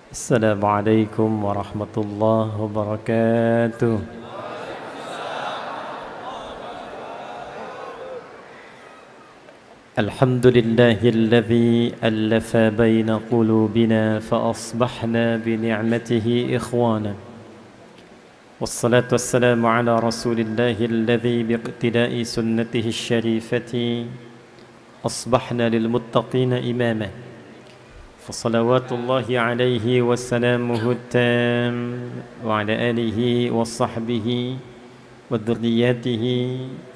السلام عليكم ورحمة الله وبركاته. الحمد لله الذي ألف بين قلوبنا فأصبحنا بنعمته إخوانا، والصلاة والسلام على رسول الله الذي باقتداء سنته الشريفة أصبحنا للمتقين إماما، فصلوات الله عليه وسلامه التام وعلى آله وصحبه وذرياته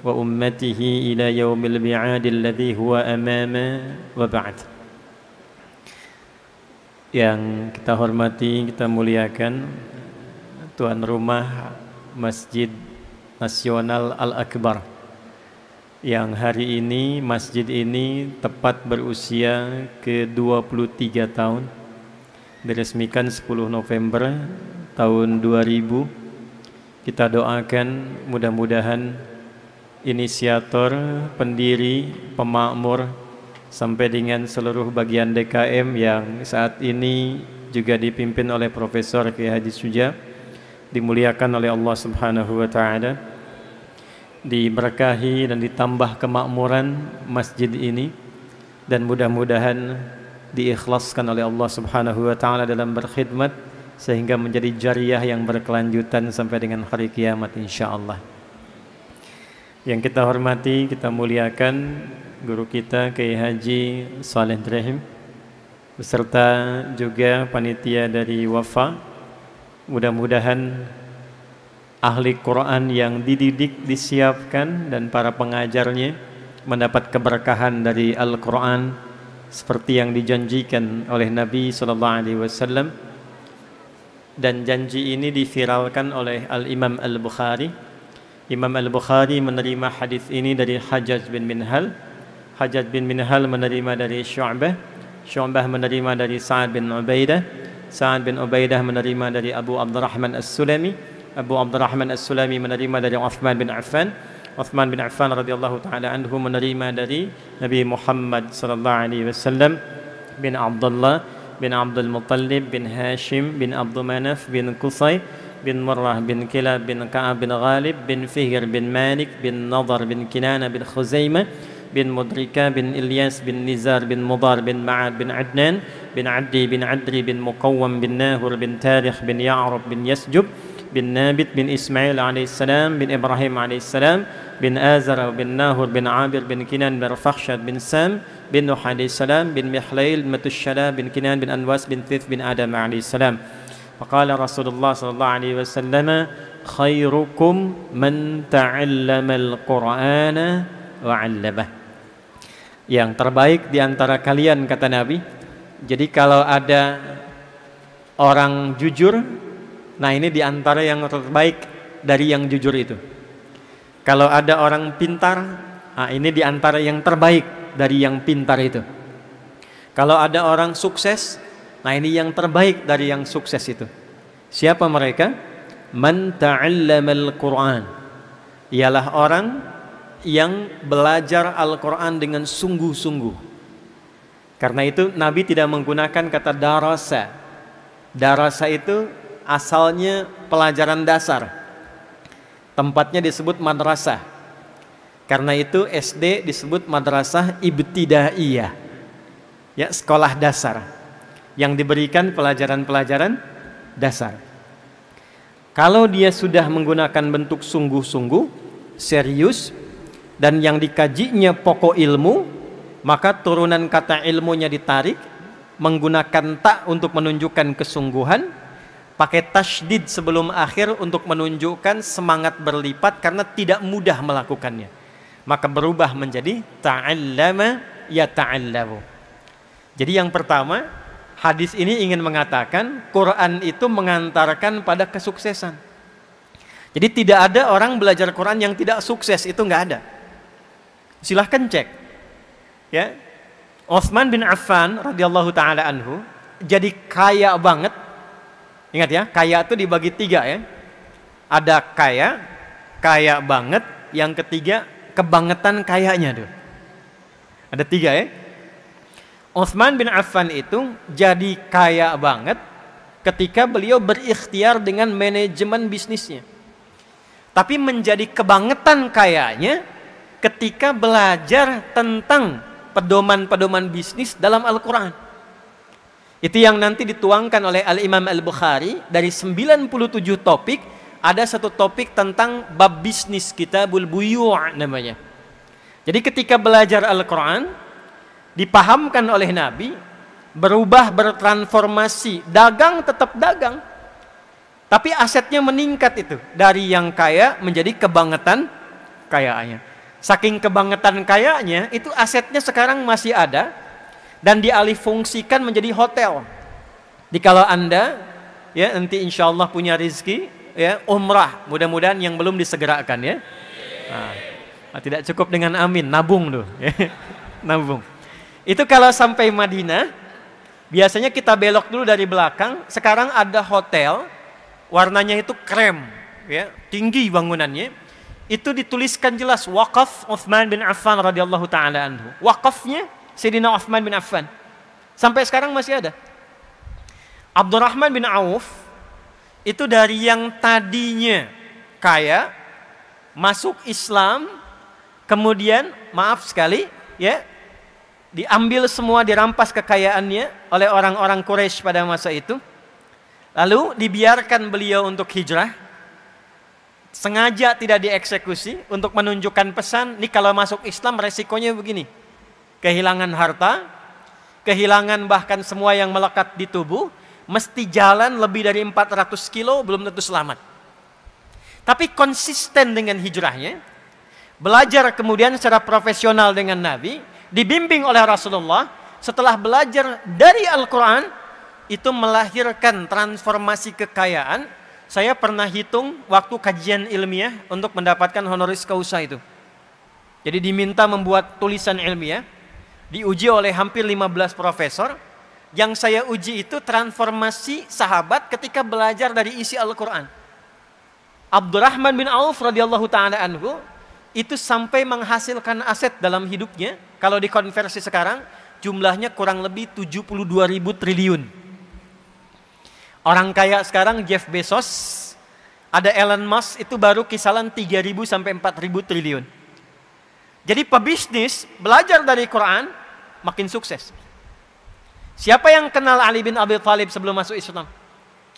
وأمته إلى يوم الميعاد الذي هو أمامه وبعد. Yang kita hormati, kita muliakan tuan rumah Masjid Nasional Al-Akbar, yang hari ini masjid ini tepat berusia ke-23 tahun, diresmikan 10 November tahun 2000. Kita doakan mudah-mudahan inisiator, pendiri, pemakmur sampai dengan seluruh bagian DKM yang saat ini juga dipimpin oleh Profesor Kiai Haji Suja, dimuliakan oleh Allah Subhanahu wa taala, diberkahi dan ditambah kemakmuran masjid ini, dan mudah-mudahan diikhlaskan oleh Allah Subhanahu wa taala dalam berkhidmat sehingga menjadi jariah yang berkelanjutan sampai dengan hari kiamat insyaallah. Yang kita hormati, kita muliakan guru kita Kiai Haji Saleh Ibrahim beserta juga panitia dari Wafa. Mudah-mudahan ahli Quran yang dididik, disiapkan, dan para pengajarnya mendapat keberkahan dari Al-Quran seperti yang dijanjikan oleh Nabi SAW. Dan janji ini diviralkan oleh Al-Imam Al-Bukhari. Imam Al-Bukhari menerima hadis ini dari Hajjaj bin Minhal. Hajjaj bin Minhal menerima dari Syu'bah. Syu'bah menerima dari Sa'ad bin Ubaidah. Sa'ad bin Ubaidah menerima dari Abu Abdurrahman As-Sulami. Abu Abdurrahman As-Sulami menerima dari Uthman bin Affan. Uthman bin Affan radhiyallahu taala anhu menerima dari Nabi Muhammad sallallahu alaihi wasallam bin Abdullah bin Abdul Muttalib bin Hashim bin Abdul Manaf bin Qusay bin Murrah bin Kilab bin Ka'ab bin Ghalib bin Fihr bin Malik bin Nadar bin Kinana bin Khuzaimah bin Mudrika bin Ilyas bin Nizar bin Mudar bin Ma'ad bin Adnan bin Addi bin Adri bin Muqawwam bin Nahur bin Tarikh bin Ya'rub bin Yasjub bin Nabit bin Ismail alaihissalam bin Ibrahim alaihissalam bin Azar bin Nahur bin Abir bin Kinan bin Rafakhshad bin Sam bin Nuh alaihissalam bin Mihlail Matushala bin Kinan bin Anwas bin Thith bin Adam alaihissalam. Faqala Rasulullah sallallahu alaihi wasallam, khairukum man ta'allama al-Qur'ana wa 'allamah. Yang terbaik di antara kalian, kata Nabi. Jadi kalau ada orang jujur, nah ini di antara yang terbaik dari yang jujur itu. Kalau ada orang pintar, nah ini di antara yang terbaik dari yang pintar itu. Kalau ada orang sukses, nah ini yang terbaik dari yang sukses itu. Siapa mereka? Man ta'allamal Qur'an. Ialah orang yang belajar Al-Quran dengan sungguh-sungguh. Karena itu Nabi tidak menggunakan kata darasa. Darasa itu asalnya pelajaran dasar. Tempatnya disebut madrasah. Karena itu SD disebut madrasah ibtidaiyah. Ya, sekolah dasar yang diberikan pelajaran-pelajaran dasar. Kalau dia sudah menggunakan bentuk sungguh-sungguh, serius, dan yang dikajinya pokok ilmu, maka turunan kata ilmunya ditarik, menggunakan ta untuk menunjukkan kesungguhan, pakai tasydid sebelum akhir untuk menunjukkan semangat berlipat karena tidak mudah melakukannya. Maka berubah menjadi ta'allama yata'allamu. Jadi yang pertama, hadis ini ingin mengatakan Quran itu mengantarkan pada kesuksesan. Jadi tidak ada orang belajar Quran yang tidak sukses, itu nggak ada. Silahkan cek. Ya, Utsman bin Affan radhiyallahu taala anhu jadi kaya banget. Ingat ya, kaya itu dibagi tiga ya. Ada kaya, kaya banget. Yang ketiga, kebangetan kayanya tuh. Ada tiga ya. Utsman bin Affan itu jadi kaya banget ketika beliau berikhtiar dengan manajemen bisnisnya. Tapi menjadi kebangetan kayanya ketika belajar tentang pedoman-pedoman bisnis dalam Al-Quran. Itu yang nanti dituangkan oleh Al-Imam Al-Bukhari. Dari 97 topik, ada satu topik tentang bab bisnis, Kitabul Buyu' namanya. Jadi ketika belajar Al-Quran, dipahamkan oleh Nabi, berubah, bertransformasi. Dagang tetap dagang, tapi asetnya meningkat itu. Dari yang kaya menjadi kebangetan kayanya. Saking kebangetan kayanya, itu asetnya sekarang masih ada, dan dialihfungsikan menjadi hotel. Jadi kalau Anda ya nanti insya Allah punya rezeki ya umrah, mudah-mudahan yang belum disegerakan ya. Tidak cukup dengan amin, nabung tuh. Nabung. Itu kalau sampai Madinah, biasanya kita belok dulu dari belakang. Sekarang ada hotel, warnanya itu krem, ya, tinggi bangunannya. Itu dituliskan jelas wakaf Utsman bin Affan radhiyallahu taala anhu. Wakafnya Sayyidina Utsman bin Affan. Sampai sekarang masih ada. Abdurrahman bin Auf itu dari yang tadinya kaya masuk Islam, kemudian maaf sekali ya, diambil semua, dirampas kekayaannya oleh orang-orang Quraisy pada masa itu. Lalu dibiarkan beliau untuk hijrah. Sengaja tidak dieksekusi untuk menunjukkan pesan, nih kalau masuk Islam resikonya begini. Kehilangan harta, kehilangan bahkan semua yang melekat di tubuh, mesti jalan lebih dari 400 kilo, belum tentu selamat. Tapi konsisten dengan hijrahnya, belajar kemudian secara profesional dengan Nabi, dibimbing oleh Rasulullah, setelah belajar dari Al-Quran, itu melahirkan transformasi kekayaan. Saya pernah hitung waktu kajian ilmiah untuk mendapatkan honoris causa itu. Jadi diminta membuat tulisan ilmiah, diuji oleh hampir 15 profesor. Yang saya uji itu transformasi sahabat ketika belajar dari isi Al-Quran. Abdurrahman bin Auf radhiyallahu ta'ala anhu itu sampai menghasilkan aset dalam hidupnya. Kalau dikonversi sekarang, jumlahnya kurang lebih 72.000 triliun. Orang kaya sekarang Jeff Bezos, ada Elon Musk, itu baru kisaran 3.000 sampai 4.000 triliun. Jadi pebisnis belajar dari Quran makin sukses. Siapa yang kenal Ali bin Abi Thalib sebelum masuk Islam?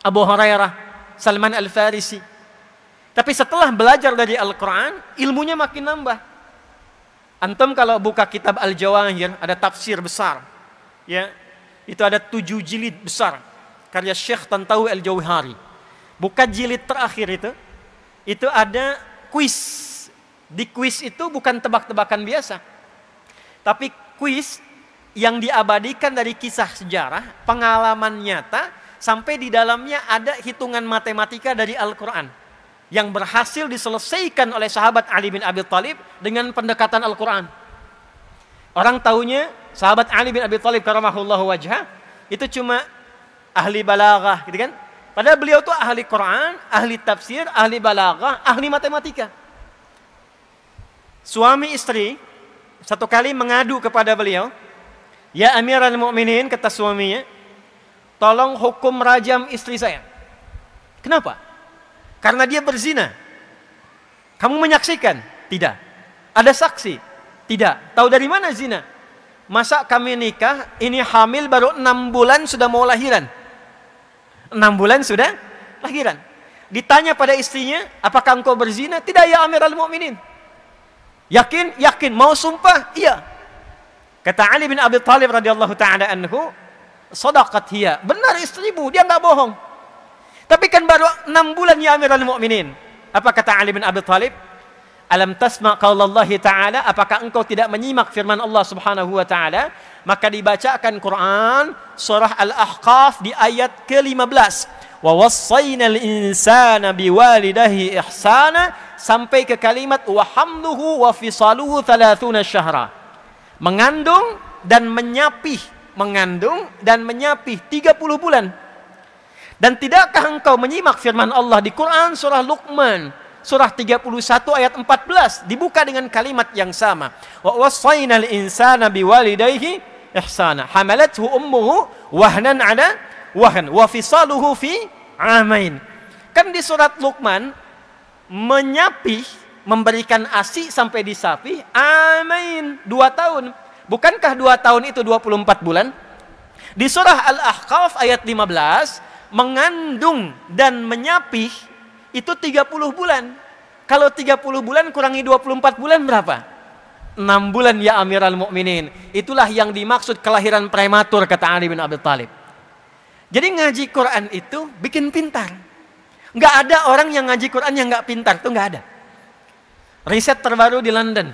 Abu Hurairah, Salman Al-Farisi. Tapi setelah belajar dari Al-Quran, ilmunya makin nambah. Antum kalau buka kitab Al-Jawahir, ada tafsir besar. Ya, itu ada 7 jilid besar. Karya Syekh Tantawi Al-Jauhari. Buka jilid terakhir itu ada kuis. Di kuis itu bukan tebak-tebakan biasa. Tapi kuis yang diabadikan dari kisah sejarah, pengalaman nyata, sampai di dalamnya ada hitungan matematika dari Al-Quran yang berhasil diselesaikan oleh sahabat Ali bin Abi Thalib dengan pendekatan Al-Quran. Orang taunya sahabat Ali bin Abi Thalib karamahullahu wajhah itu cuma ahli balaghah, gitu kan? Padahal beliau tuh ahli Quran, ahli tafsir, ahli balaghah, ahli matematika. Suami istri satu kali mengadu kepada beliau, "Ya Amirul Mukminin," kata suaminya, "tolong hukum rajam istri saya." Kenapa? Karena dia berzina. Kamu menyaksikan? Tidak. Ada saksi? Tidak. Tahu dari mana zina? Masa kami nikah, ini hamil baru 6 bulan sudah mau lahiran. 6 bulan sudah lahiran. Ditanya pada istrinya, "Apakah engkau berzina?" "Tidak ya Amirul Mukminin." "Yakin?" "Yakin." "Mau sumpah?" "Iya." Kata Ali bin Abi Thalib radhiyallahu ta'ala anhu, "Shadaqat hiya." Benar istrimu, dia enggak bohong. Tapi kan baru 6 bulan ya Amirul Mukminin. Apa kata Ali bin Abi Thalib? "Alam tasma' qaulallahi ta'ala?" Apakah engkau tidak menyimak firman Allah Subhanahu wa taala? Maka dibacakan Quran surah Al-Ahqaf di ayat ke-15. "Wa wassaynal insana biwalidayhi ihsana" sampai ke kalimat "wa hamluhu wa fisaluhu 30 syahra." Mengandung dan menyapih, mengandung dan menyapih 30 bulan. Dan tidakkah engkau menyimak firman Allah di Quran surah Luqman surah 31 ayat 14 dibuka dengan kalimat yang sama. "Wa wassaynal insana biwalidayhi ihsana hamalathu ummuhu wahnan 'ala wa fisaluhu fi amain. Kan di surat Luqman menyapih, memberikan ASI sampai disapih amain, 2 tahun. Bukankah 2 tahun itu 24 bulan? Di surah Al-Ahqaf ayat 15, mengandung dan menyapih itu 30 bulan. Kalau 30 bulan kurangi 24 bulan berapa? 6 bulan ya Amiral Mukminin. Itulah yang dimaksud kelahiran prematur, kata Ali bin Abi Thalib. Jadi ngaji Quran itu bikin pintar. Nggak ada orang yang ngaji Quran yang nggak pintar, itu nggak ada. Riset terbaru di London.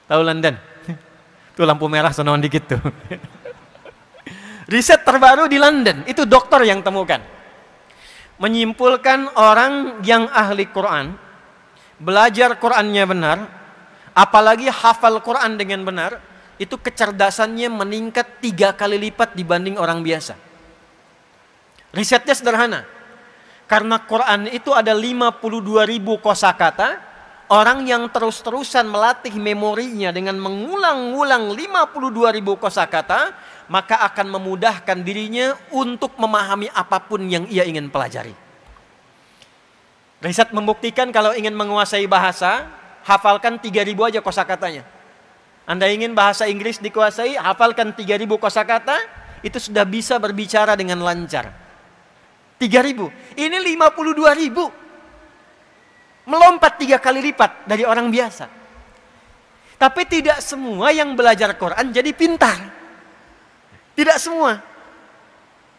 Tahu London? Tuh lampu merah sonoan dikit tuh. Riset terbaru di London, itu dokter yang temukan. Menyimpulkan orang yang ahli Quran, belajar Qurannya benar, apalagi hafal Quran dengan benar, itu kecerdasannya meningkat 3 kali lipat dibanding orang biasa. Risetnya sederhana. Karena Quran itu ada 52.000 kosakata, orang yang terus-terusan melatih memorinya dengan mengulang-ulang 52.000 kosakata, maka akan memudahkan dirinya untuk memahami apapun yang ia ingin pelajari. Riset membuktikan kalau ingin menguasai bahasa, hafalkan 3.000 aja kosakatanya. Anda ingin bahasa Inggris dikuasai, hafalkan 3.000 kosakata, itu sudah bisa berbicara dengan lancar. 3.000, ini 52.000. Melompat 3 kali lipat dari orang biasa. Tapi tidak semua yang belajar Quran jadi pintar. Tidak semua.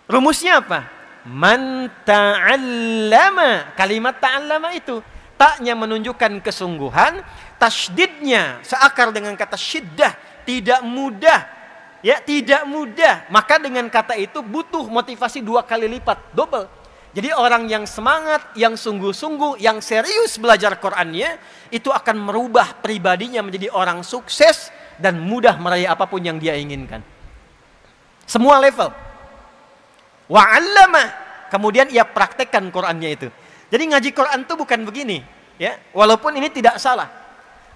Rumusnya apa? Man ta'allama. Kalimat ta'allama itu taknya menunjukkan kesungguhan, tasydidnya seakar dengan kata syiddah, tidak mudah. Ya, tidak mudah. Maka dengan kata itu butuh motivasi 2 kali lipat, double. Jadi orang yang semangat, yang sungguh-sungguh, yang serius belajar Qur'annya, itu akan merubah pribadinya menjadi orang sukses dan mudah meraih apapun yang dia inginkan. Semua level. Wa'allama. Kemudian ia praktekkan Qur'annya itu. Jadi ngaji Qur'an itu bukan begini, ya. Walaupun ini tidak salah.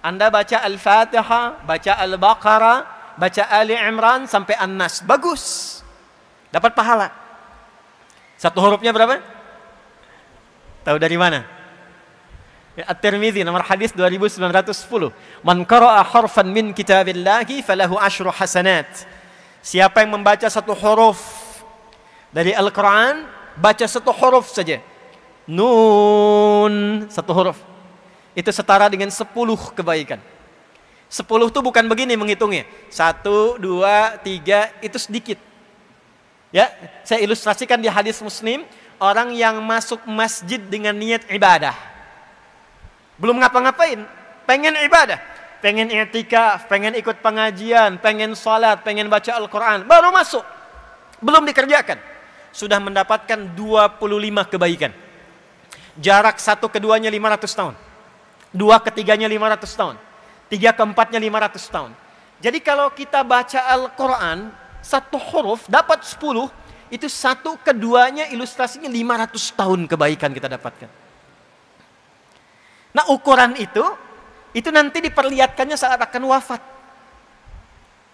Anda baca Al-Fatihah, baca Al-Baqarah, baca Ali Imran sampai An-Nas, bagus, dapat pahala. 1 hurufnya berapa? Tahu dari mana? Ya, At-Tirmidzi nomor hadis 2910. Man qara'a harfan min kitabillahi falahu 10 hasanat. Siapa yang membaca 1 huruf dari Al-Quran, baca 1 huruf saja. Nun, 1 huruf. Itu setara dengan 10 kebaikan. 10 itu bukan begini menghitungnya. 1, 2, 3, itu sedikit. Ya, saya ilustrasikan di hadis Muslim, orang yang masuk masjid dengan niat ibadah. Belum ngapa-ngapain, pengen ibadah, pengen i'tikaf, pengen ikut pengajian, pengen salat, pengen baca Al-Qur'an, baru masuk. Belum dikerjakan, sudah mendapatkan 25 kebaikan. Jarak 1 ke 2-nya 500 tahun. 2 ke 3-nya 500 tahun. 3 ke 4-nya 500 tahun. Jadi kalau kita baca Al-Quran, 1 huruf dapat 10, itu 1 ke 2-nya ilustrasinya 500 tahun kebaikan kita dapatkan. Nah ukuran itu nanti diperlihatkannya saat akan wafat.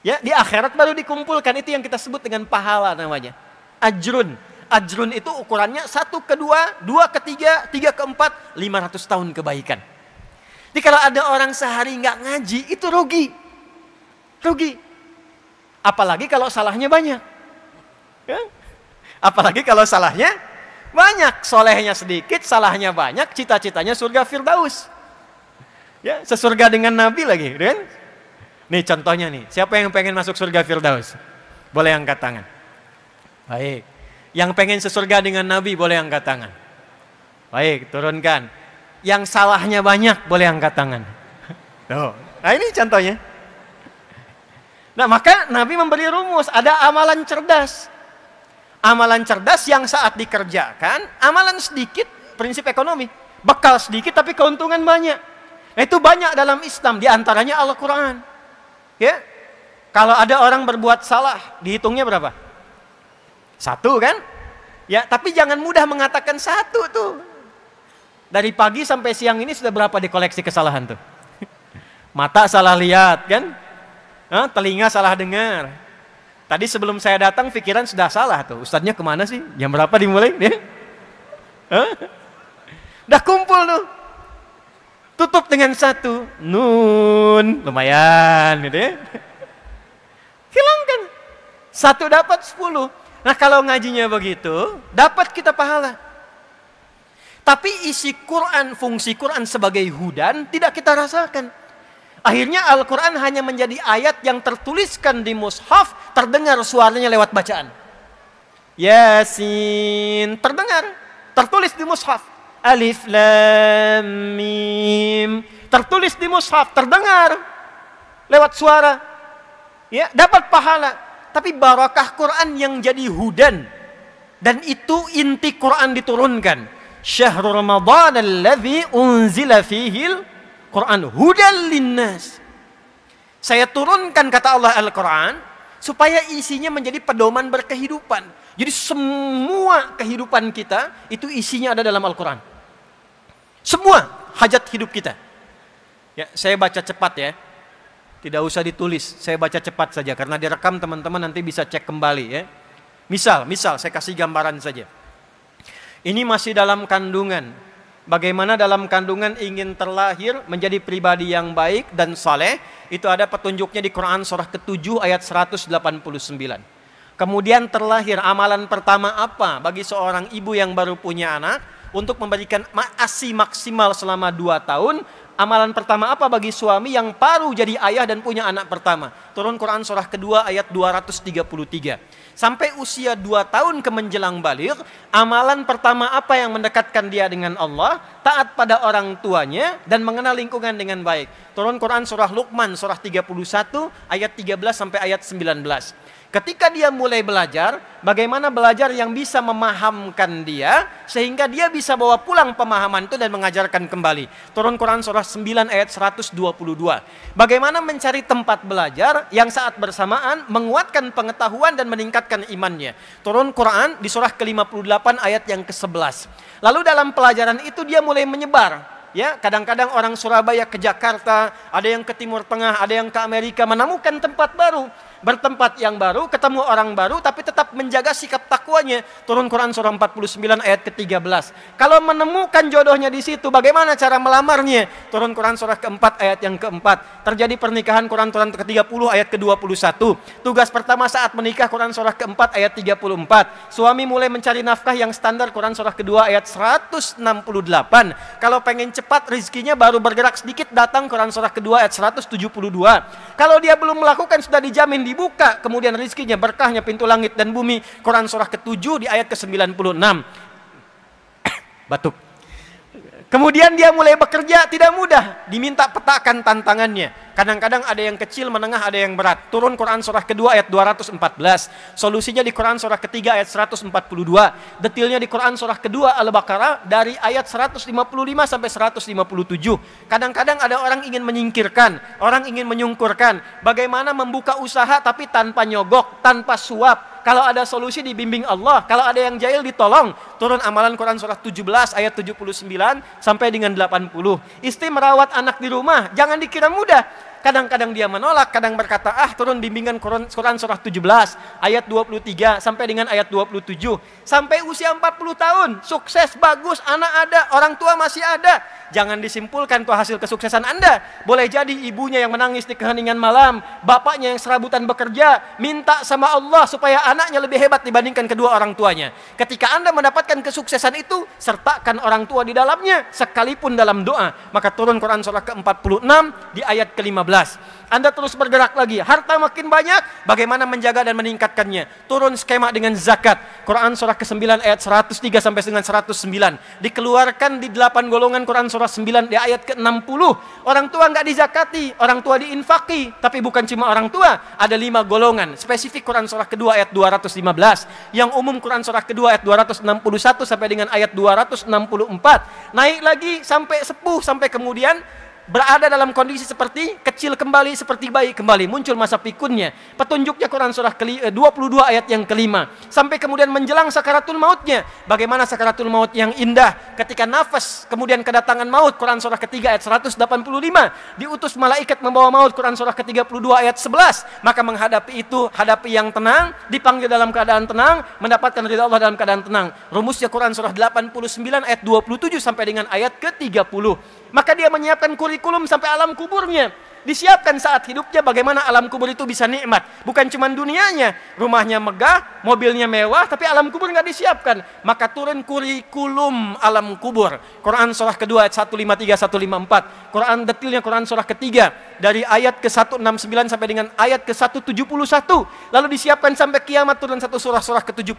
Ya, di akhirat baru dikumpulkan, itu yang kita sebut dengan pahala namanya. Ajrun. Ajrun itu ukurannya 1 ke 2, 2 ke 3, 3 ke 4, 500 tahun kebaikan. Jadi kalau ada orang sehari nggak ngaji, itu rugi. Rugi. Apalagi kalau salahnya banyak. Ya? Apalagi kalau salahnya banyak. Solehnya sedikit, salahnya banyak, cita-citanya surga Firdaus. Ya, sesurga dengan Nabi lagi. Kan? Nih contohnya nih, siapa yang pengen masuk surga Firdaus? Boleh angkat tangan. Baik. Yang pengen sesurga dengan Nabi, boleh angkat tangan. Baik, turunkan. Yang salahnya banyak, boleh angkat tangan. Tuh. Nah ini contohnya. Nah maka Nabi memberi rumus, ada amalan cerdas. Amalan cerdas yang saat dikerjakan, amalan sedikit, prinsip ekonomi. Bekal sedikit tapi keuntungan banyak. Nah itu banyak dalam Islam, diantaranya Al-Quran. Ya, kalau ada orang berbuat salah, dihitungnya berapa? 1 kan? Ya, tapi jangan mudah mengatakan 1 tuh. Dari pagi sampai siang ini sudah berapa dikoleksi kesalahan tuh? Mata salah lihat kan? Telinga salah dengar. Tadi sebelum saya datang pikiran sudah salah tuh. Ustadznya kemana sih? Jam berapa dimulai? Udah kumpul tuh. Tutup dengan 1 nun. Lumayan gitu ya. Hilangkan. 1 dapat 10. Nah kalau ngajinya begitu, dapat kita pahala. Tapi isi Quran, fungsi Quran sebagai hudan tidak kita rasakan. Akhirnya Al-Quran hanya menjadi ayat yang tertuliskan di mushaf, terdengar suaranya lewat bacaan. Yasin, terdengar, tertulis di mushaf. Alif, Lam, Mim, tertulis di mushaf, terdengar lewat suara. Ya, dapat pahala. Tapi barakah Quran yang jadi hudan. Dan itu inti Quran diturunkan. Syahrul Ramadan alladzi unzila fihil Quran hudan linnas. Saya turunkan kata Allah Al-Quran supaya isinya menjadi pedoman berkehidupan. Jadi semua kehidupan kita itu isinya ada dalam Al-Quran. Semua hajat hidup kita. Ya, saya baca cepat ya. Tidak usah ditulis, saya baca cepat saja karena direkam teman-teman nanti bisa cek kembali ya. Misal saya kasih gambaran saja. Ini masih dalam kandungan. Bagaimana dalam kandungan ingin terlahir menjadi pribadi yang baik dan saleh, itu ada petunjuknya di Quran surah ke-7 ayat 189. Kemudian terlahir amalan pertama apa bagi seorang ibu yang baru punya anak untuk memberikan ASI maksimal selama 2 tahun. Amalan pertama apa bagi suami yang baru jadi ayah dan punya anak pertama? Turun Quran surah kedua ayat 233. Sampai usia 2 tahun ke menjelang baligh, amalan pertama apa yang mendekatkan dia dengan Allah? Taat pada orang tuanya dan mengenal lingkungan dengan baik. Turun Quran surah Luqman surah 31 ayat 13 sampai ayat 19. Ketika dia mulai belajar, bagaimana belajar yang bisa memahamkan dia sehingga dia bisa bawa pulang pemahaman itu dan mengajarkan kembali. Turun Quran surah 9 ayat 122. Bagaimana mencari tempat belajar yang saat bersamaan menguatkan pengetahuan dan meningkatkan imannya. Turun Quran di surah ke-58 ayat yang ke-11. Lalu dalam pelajaran itu dia mulai menyebar. Ya, kadang-kadang orang Surabaya ke Jakarta, ada yang ke Timur Tengah, ada yang ke Amerika, menemukan tempat baru. Bertempat yang baru, ketemu orang baru, tapi tetap menjaga sikap takwanya. Turun Quran surah 49 ayat ke-13. Kalau menemukan jodohnya di situ, bagaimana cara melamarnya? Turun Quran surah ke-4 ayat yang ke-4. Terjadi pernikahan Quran ke-30 ayat ke-21. Tugas pertama saat menikah Quran surah ke-4 ayat 34. Suami mulai mencari nafkah yang standar Quran surah kedua ayat 168. Kalau pengen cepat rezekinya baru bergerak sedikit datang Quran surah kedua ayat 172. Kalau dia belum melakukan sudah dijamin dibuka, kemudian rizkinya, berkahnya, pintu langit dan bumi. Quran surah ke-7 di ayat ke-96. Batuk. Kemudian dia mulai bekerja, tidak mudah, diminta petakan tantangannya. Kadang-kadang ada yang kecil, menengah, ada yang berat. Turun Quran surah kedua ayat 214. Solusinya di Quran surah ketiga ayat 142. Detailnya di Quran surah kedua Al-Baqarah dari ayat 155 sampai 157. Kadang-kadang ada orang ingin menyingkirkan, orang ingin menyungkurkan. Bagaimana membuka usaha tapi tanpa nyogok, tanpa suap. Kalau ada solusi dibimbing Allah, kalau ada yang jahil ditolong. Turun amalan Quran surah 17 ayat 79 sampai dengan 80. Istri merawat anak di rumah, jangan dikira mudah. Kadang-kadang dia menolak, kadang berkata, turun bimbingan Quran surah 17 ayat 23 sampai dengan ayat 27. Sampai usia 40 tahun, sukses, bagus, anak ada, orang tua masih ada. Jangan disimpulkan itu hasil kesuksesan Anda. Boleh jadi ibunya yang menangis di keheningan malam, bapaknya yang serabutan bekerja, minta sama Allah supaya anaknya lebih hebat dibandingkan kedua orang tuanya. Ketika Anda mendapatkan kesuksesan itu, sertakan orang tua di dalamnya, sekalipun dalam doa. Maka turun Quran surah ke-46 di ayat ke-15. Anda terus bergerak lagi, harta makin banyak, bagaimana menjaga dan meningkatkannya. Turun skema dengan zakat. Quran surah ke-9 ayat 103 sampai dengan 109. Dikeluarkan di 8 golongan Quran surah 9 di ayat ke-60. Orang tua enggak dizakati, orang tua diinfaki. Tapi bukan cuma orang tua, ada 5 golongan. Spesifik Quran surah kedua ayat 215. Yang umum Quran surah kedua ayat 261 sampai dengan ayat 264. Naik lagi sampai sepuh, sampai kemudian berada dalam kondisi seperti kecil kembali, seperti bayi kembali, muncul masa pikunnya. Petunjuknya Quran surah 22 ayat yang kelima. Sampai kemudian menjelang sakaratul mautnya. Bagaimana sakaratul maut yang indah ketika nafas, kemudian kedatangan maut, Quran surah ketiga ayat 185. Diutus malaikat membawa maut, Quran surah ke-32 ayat 11. Maka menghadapi itu, hadapi yang tenang, dipanggil dalam keadaan tenang, mendapatkan ridha Allah dalam keadaan tenang. Rumusnya Quran surah 89 ayat 27 sampai dengan ayat ke-30. Maka dia menyiapkan kurikulum sampai alam kuburnya. Disiapkan saat hidupnya bagaimana alam kubur itu bisa nikmat. Bukan cuma dunianya, rumahnya megah, mobilnya mewah, tapi alam kubur nggak disiapkan. Maka turun kurikulum alam kubur. Quran surah kedua ayat 153, 154. Quran detilnya Quran surah ketiga dari ayat ke-169 sampai dengan ayat ke-171. Lalu disiapkan sampai kiamat turun satu surah ke-75.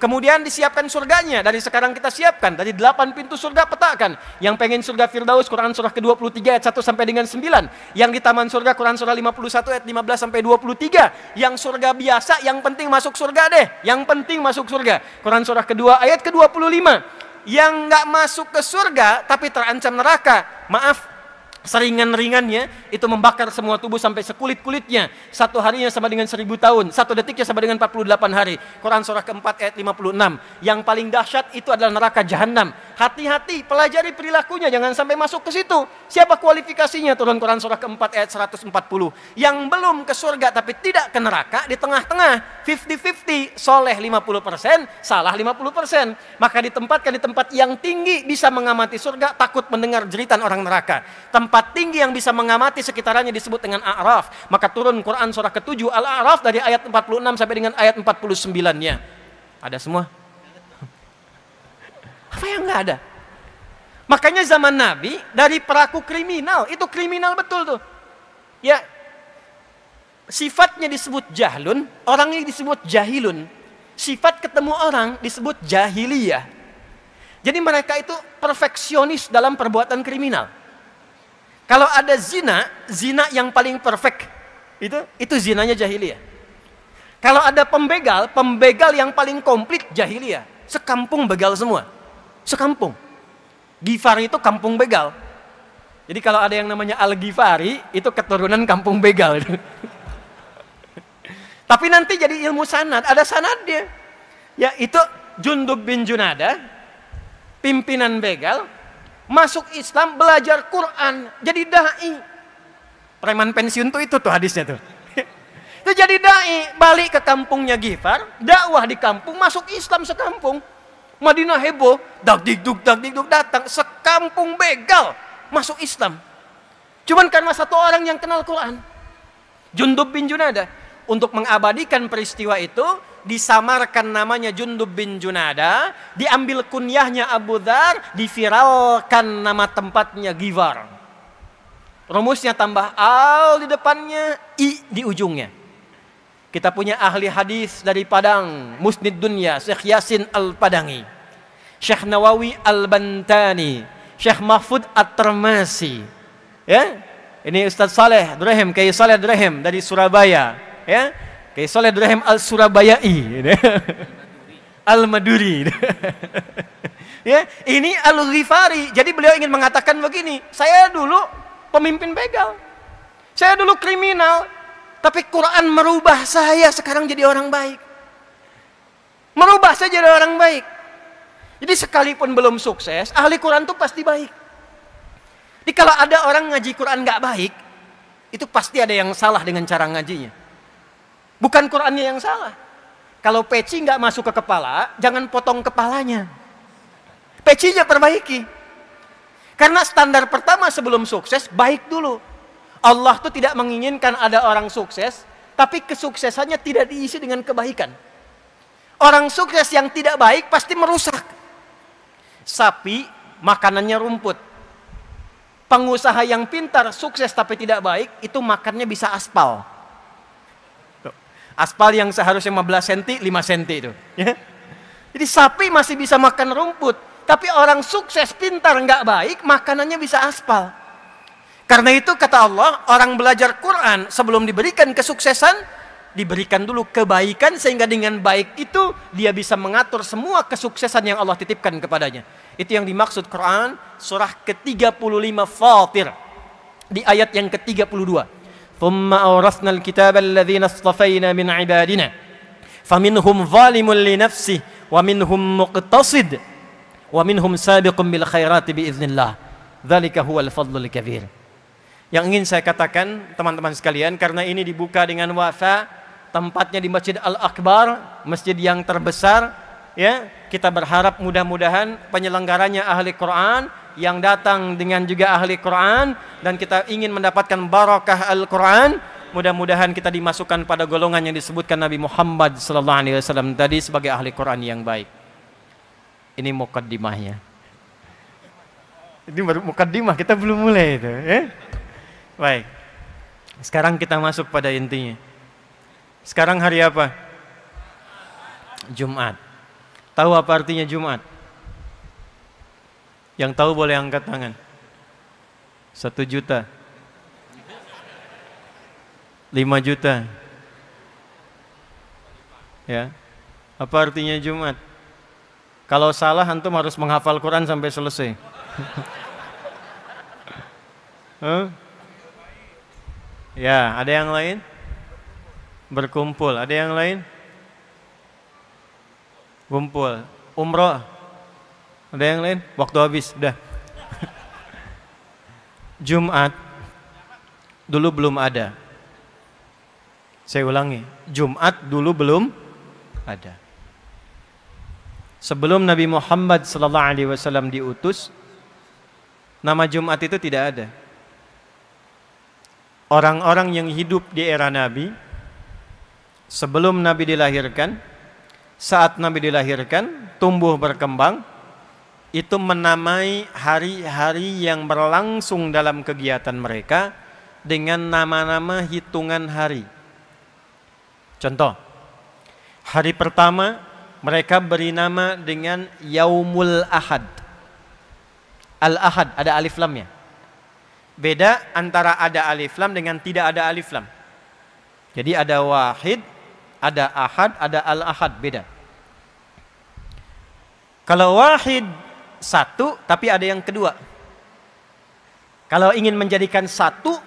Kemudian disiapkan surganya. Dari sekarang kita siapkan. Dari 8 pintu surga petakan. Yang pengen surga Firdaus, Quran surah ke-23 ayat 1 sampai dengan 9. Yang di taman surga, Quran surah 51 ayat 15 sampai 23. Yang surga biasa, yang penting masuk surga deh. Yang penting masuk surga. Quran surah kedua ayat ke-25. Yang nggak masuk ke surga tapi terancam neraka. Maaf, seringan-ringannya itu membakar semua tubuh sampai sekulit-kulitnya. Satu harinya sama dengan 1000 tahun. Satu detiknya sama dengan 48 hari. Quran surah keempat ayat 56. Yang paling dahsyat itu adalah neraka jahanam. Hati-hati, pelajari perilakunya, jangan sampai masuk ke situ. Siapa kualifikasinya? Turun Quran surah keempat ayat 140. Yang belum ke surga tapi tidak ke neraka, di tengah-tengah, 50-50, soleh 50%, salah 50%. Maka ditempatkan di tempat yang tinggi, bisa mengamati surga, takut mendengar jeritan orang neraka. Tempat tinggi yang bisa mengamati sekitarannya disebut dengan A'raf. Maka turun Quran surah ke-7 Al-A'raf dari ayat 46 sampai dengan ayat 49-nya. Ada semua? Apa yang enggak ada? Makanya zaman Nabi dari pelaku kriminal, itu kriminal betul tuh. Ya. Sifatnya disebut jahlun, orangnya disebut jahilun. Sifat ketemu orang disebut jahiliyah. Jadi mereka itu perfeksionis dalam perbuatan kriminal. Kalau ada zina, zina yang paling perfect itu zinanya jahiliyah. Kalau ada pembegal, pembegal yang paling komplit jahiliyah. Sekampung begal semua. Sekampung. Ghifari itu kampung begal. Jadi kalau ada yang namanya Al-Ghifari, itu keturunan kampung begal. Tapi nanti jadi ilmu sanad, ada sanadnya. Ya, itu Jundub bin Junada, pimpinan begal, masuk Islam, belajar Quran, jadi da'i. Preman pensiun tuh itu tuh hadisnya tuh. Itu jadi da'i, balik ke kampungnya Ghifar, dakwah di kampung, masuk Islam sekampung. Madinah heboh, dak dikduk datang, sekampung begal masuk Islam. Cuman karena satu orang yang kenal Quran, Jundub bin Junada. Untuk mengabadikan peristiwa itu, disamarkan namanya Jundub bin Junada, diambil kunyahnya Abu Dzar, diviralkan nama tempatnya Ghifar. Rumusnya tambah al di depannya, i di ujungnya. Kita punya ahli hadis dari Padang, Musnid Dunya, Syekh Yasin Al-Padangi, Syekh Nawawi Al-Bantani, Syekh Mahfud At-Termasi. Ya, ini Ustaz Saleh Durhem, Kiai Saleh Durhem dari Surabaya. Ya, Kiai Saleh Durhem Al-Surabayai, Al-Maduri. Ya, ini Al-Ghifari. Jadi beliau ingin mengatakan begini, saya dulu pemimpin begal, saya dulu kriminal, tapi Quran merubah saya sekarang jadi orang baik. Merubah saya jadi orang baik. Jadi sekalipun belum sukses, ahli Quran itu pasti baik. Jadi kalau ada orang ngaji Quran nggak baik, itu pasti ada yang salah dengan cara ngajinya. Bukan Qurannya yang salah. Kalau peci nggak masuk ke kepala, jangan potong kepalanya. Pecinya perbaiki. Karena standar pertama sebelum sukses, baik dulu. Allah tuh tidak menginginkan ada orang sukses, tapi kesuksesannya tidak diisi dengan kebaikan. Orang sukses yang tidak baik pasti merusak. Sapi, makanannya rumput. Pengusaha yang pintar, sukses tapi tidak baik, itu makannya bisa aspal. Aspal yang seharusnya 15 cm, 5 cm itu. Ya. Jadi sapi masih bisa makan rumput. Tapi orang sukses, pintar, nggak baik, makanannya bisa aspal. Karena itu kata Allah, orang belajar Quran sebelum diberikan kesuksesan, diberikan dulu kebaikan, sehingga dengan baik itu dia bisa mengatur semua kesuksesan yang Allah titipkan kepadanya. Itu yang dimaksud Quran surah ke-35 Fatir. Di ayat yang ke-32. Thumma awrathna al-kitaba alladhina istafayna min ibadina. Faminhum zalimun li nafsihi wa minhum muqtasid wa minhum sabiqun bil khairati biiznillah. Dzalika huwal fadlul kabir. Yang ingin saya katakan teman-teman sekalian, karena ini dibuka dengan wafa, tempatnya di Masjid Al-Akbar, masjid yang terbesar, ya, kita berharap mudah-mudahan penyelenggaranya ahli Quran, yang datang dengan juga ahli Quran, dan kita ingin mendapatkan barakah Al-Quran. Mudah-mudahan kita dimasukkan pada golongan yang disebutkan Nabi Muhammad SAW tadi sebagai ahli Quran yang baik. Ini mukaddimahnya. Ini baru mukaddimah, kita belum mulai itu, ya? Baik. Sekarang kita masuk pada intinya. Sekarang hari apa? Jumat. Tahu apa artinya Jumat? Yang tahu boleh angkat tangan. 1 juta. 5 juta. Ya. Apa artinya Jumat? Kalau salah antum harus menghafal Quran sampai selesai. Huh? Ya, ada yang lain? Berkumpul. Ada yang lain? Kumpul. Umroh. Ada yang lain? Waktu habis, udah. Jumat dulu belum ada. Saya ulangi, Jumat dulu belum ada. Sebelum Nabi Muhammad SAW diutus, nama Jumat itu tidak ada. Orang-orang yang hidup di era Nabi, sebelum Nabi dilahirkan, saat Nabi dilahirkan, tumbuh berkembang, itu menamai hari-hari yang berlangsung dalam kegiatan mereka dengan nama-nama hitungan hari. Contoh, hari pertama mereka beri nama dengan Yaumul Ahad. Al-Ahad, ada alif lamnya. Beda antara ada alif lam dengan tidak ada alif lam. Jadi ada wahid, ada ahad, ada al-ahad, beda. Kalau wahid, satu, tapi ada yang kedua. Kalau ingin menjadikan satu